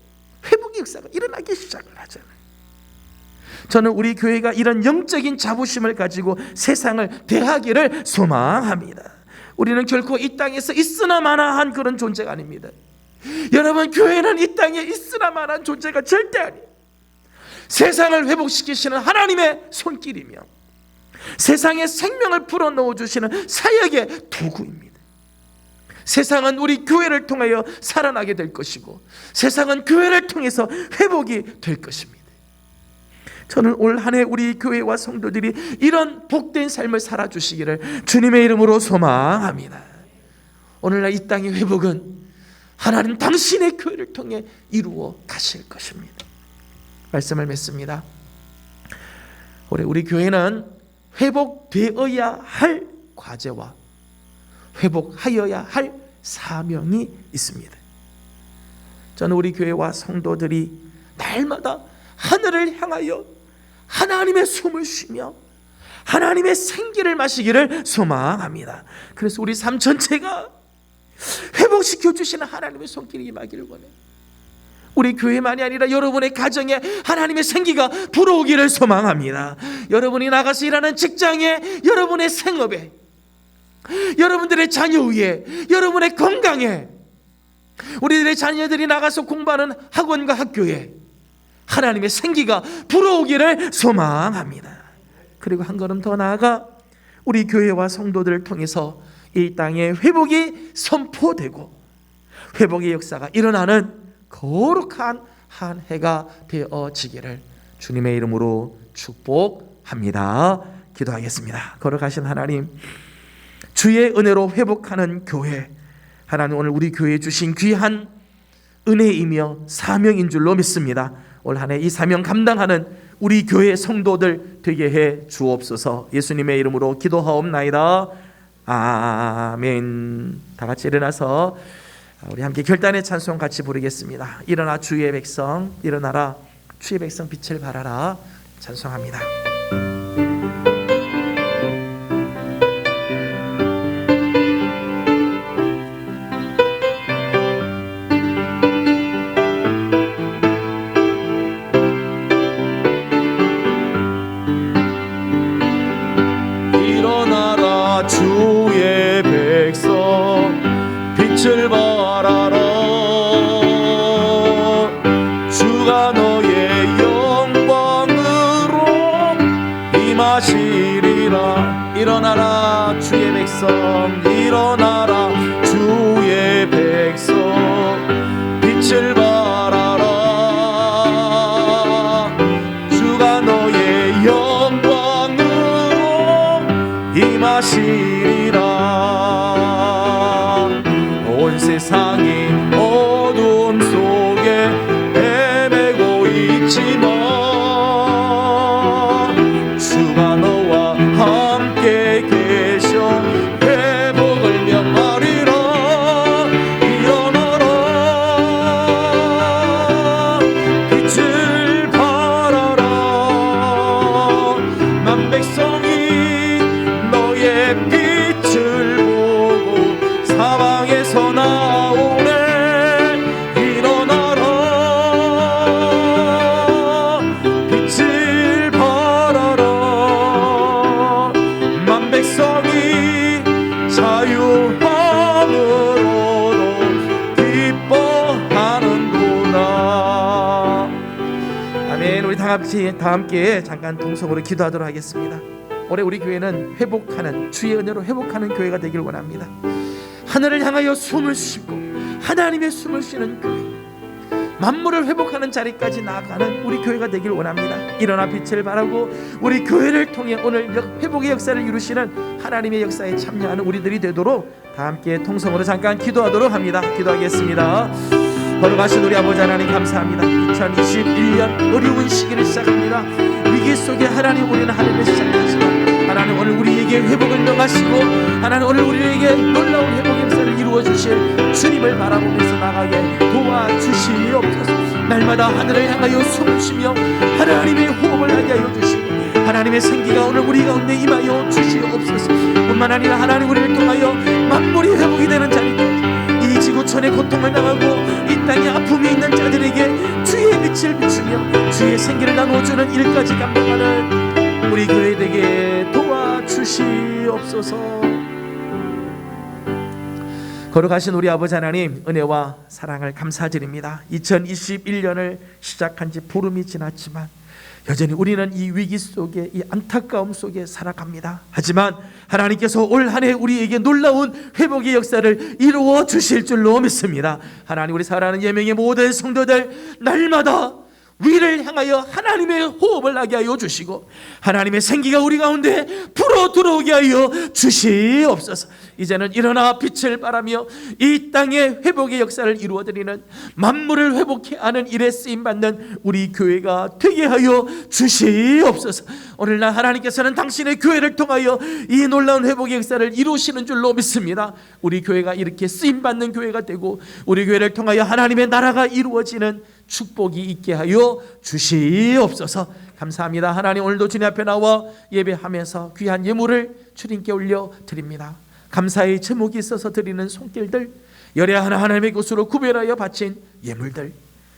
회복의 역사가 일어나기 시작을 하잖아요. 저는 우리 교회가 이런 영적인 자부심을 가지고 세상을 대하기를 소망합니다. 우리는 결코 이 땅에서 있으나마나한 그런 존재가 아닙니다. 여러분, 교회는 이 땅에 있으나마나한 존재가 절대 아니에요. 세상을 회복시키시는 하나님의 손길이며 세상에 생명을 불어넣어 주시는 사역의 도구입니다. 세상은 우리 교회를 통하여 살아나게 될 것이고 세상은 교회를 통해서 회복이 될 것입니다. 저는 올 한 해 우리 교회와 성도들이 이런 복된 삶을 살아주시기를 주님의 이름으로 소망합니다. 오늘날 이 땅의 회복은 하나님 당신의 교회를 통해 이루어 가실 것입니다. 말씀을 맺습니다. 올해 우리 교회는 회복되어야 할 과제와 회복하여야 할 사명이 있습니다. 저는 우리 교회와 성도들이 날마다 하늘을 향하여 하나님의 숨을 쉬며 하나님의 생기를 마시기를 소망합니다. 그래서 우리 삶 전체가 회복시켜 주시는 하나님의 손길이 임하기를 원해요. 우리 교회만이 아니라 여러분의 가정에 하나님의 생기가 불어오기를 소망합니다. 여러분이 나가서 일하는 직장에, 여러분의 생업에, 여러분들의 자녀 위에, 여러분의 건강에, 우리들의 자녀들이 나가서 공부하는 학원과 학교에 하나님의 생기가 불어오기를 소망합니다. 그리고 한 걸음 더 나아가 우리 교회와 성도들을 통해서 이 땅에 회복이 선포되고 회복의 역사가 일어나는 거룩한 한 해가 되어지기를 주님의 이름으로 축복합니다. 기도하겠습니다. 거룩하신 하나님, 주의 은혜로 회복하는 교회, 하나님 오늘 우리 교회에 주신 귀한 은혜이며 사명인 줄로 믿습니다. 올 한 해 이 사명 감당하는 우리 교회 성도들 되게 해 주옵소서. 예수님의 이름으로 기도하옵나이다. 아멘. 다 같이 일어나서 우리 함께 결단의 찬송 같이 부르겠습니다. 일어나 주의 백성, 일어나라 주의 백성 빛을 발하라 찬송합니다. 일어나라 주의 백성 빛을 발하라. 주가 너의 영광으로 임하시리라. 일어나라 주의 백성, 일어나라 주의 백성 빛을 발하라. 주가 너의 영광으로 임하시리라. 온 세상이 어두움 속에 헤매고 있지만 주가 너와 함께 계셔 회복을 명하리라. 일어나라 빛을 발하라. 만 백성이 너의 빛을 보고 사방에서 나오네. 일어나라 빛을 발하라. 만 백성이 자유함으로도 기뻐하는구나. 아멘. 우리 다 함께 잠깐 동성으로 기도하도록 하겠습니다. 올해 우리 교회는 회복하는, 주의 은혜로 회복하는 교회가 되길 원합니다. 하늘을 향하여 숨을 쉬고 하나님의 숨을 쉬는 교회, 만물을 회복하는 자리까지 나아가는 우리 교회가 되길 원합니다. 일어나 빛을 발하고 우리 교회를 통해 오늘 회복의 역사를 이루시는 하나님의 역사에 참여하는 우리들이 되도록 다 함께 통성으로 잠깐 기도하도록 합니다. 기도하겠습니다. 거룩하신 우리 아버지 하나님 감사합니다. 2021년 어려운 시기를 시작합니다. 위기 속에 하나님 우리는 한 해를 시작하지만 하나님 오늘 우리에게 회복을 명하시고 하나님 오늘 우리에게 놀라운 회복의 역사를 이루어 주실 주님을 바라보면서 나가게 도와주시옵소서. 날마다 하늘을 향하여 숨을 쉬며 하나님의 호흡을 하게 하여 주시고 하나님의 생기가 오늘 우리 가운데 임하여 주시옵소서. 뿐만 아니라 하나님 우리를 통하여 만물이 회복이 되는 자리까지 이 지구촌의 고통을 당하고 이 땅에 아픔이 있는 자들에게 주의 주시며 주의 생기를 나누어주는 일까지 감당하는 우리 교회 되게 도와주시옵소서. 걸어가신 우리 아버지 하나님, 은혜와 사랑을 감사드립니다. 2021년을 시작한 지 보름이 지났지만 여전히 우리는 이 위기 속에, 이 안타까움 속에 살아갑니다. 하지만 하나님께서 올 한 해 우리에게 놀라운 회복의 역사를 이루어 주실 줄로 믿습니다. 하나님, 우리 사랑하는 예명의 모든 성도들 날마다 위를 향하여 하나님의 호흡을 나게 하여 주시고 하나님의 생기가 우리 가운데 불어 들어오게 하여 주시옵소서. 이제는 일어나 빛을 발하며 이 땅의 회복의 역사를 이루어드리는, 만물을 회복해 하는 일에 쓰임받는 우리 교회가 되게 하여 주시옵소서. 오늘날 하나님께서는 당신의 교회를 통하여 이 놀라운 회복의 역사를 이루시는 줄로 믿습니다. 우리 교회가 이렇게 쓰임받는 교회가 되고 우리 교회를 통하여 하나님의 나라가 이루어지는 축복이 있게 하여 주시옵소서. 감사합니다. 하나님, 오늘도 주님 앞에 나와 예배하면서 귀한 예물을 주님께 올려 드립니다. 감사의 제목이 있어서 드리는 손길들, 열애 하나님의 것으로 구별하여 바친 예물들,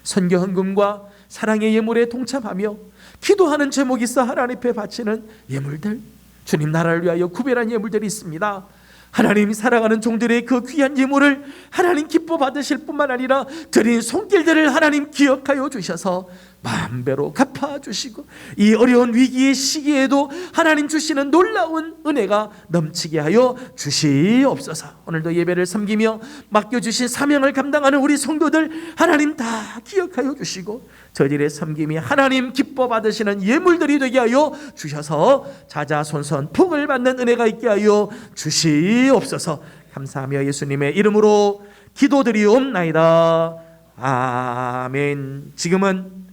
선교 헌금과 사랑의 예물에 동참하며 기도하는 제목이 있어 하나님 앞에 바치는 예물들, 주님 나라를 위하여 구별한 예물들이 있습니다. 하나님, 사랑하는 종들의 그 귀한 예물을 하나님 기뻐 받으실 뿐만 아니라 드린 손길들을 하나님 기억하여 주셔서 만배로 갚아주시고 이 어려운 위기의 시기에도 하나님 주시는 놀라운 은혜가 넘치게 하여 주시옵소서. 오늘도 예배를 섬기며 맡겨주신 사명을 감당하는 우리 성도들 하나님 다 기억하여 주시고 저들의 섬김이 하나님 기뻐 받으시는 예물들이 되게 하여 주셔서 자자손손 복을 받는 은혜가 있게 하여 주시옵소서. 감사하며 예수님의 이름으로 기도드리옵나이다. 아멘. 지금은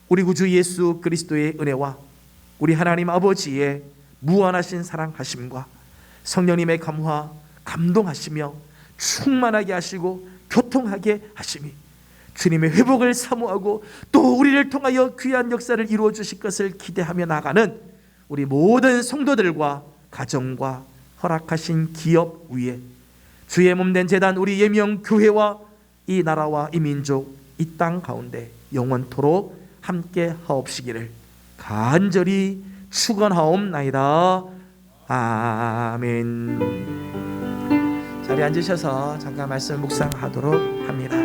우리 구주 예수 그리스도의 은혜와 우리 하나님 아버지의 무한하신 사랑하심과 성령님의 감화, 감동하시며 충만하게 하시고 교통하게 하심이 주님의 회복을 사모하고 또 우리를 통하여 귀한 역사를 이루어 주실 것을 기대하며 나가는 우리 모든 성도들과 가정과 허락하신 기업 위에 주의 몸된 제단 우리 예명교회와 이 나라와 이 민족, 이 땅 가운데 영원토록 함께 하옵시기를 간절히 축원하옵나이다. 아멘. 자리에 앉으셔서 잠깐 말씀 묵상하도록 합니다.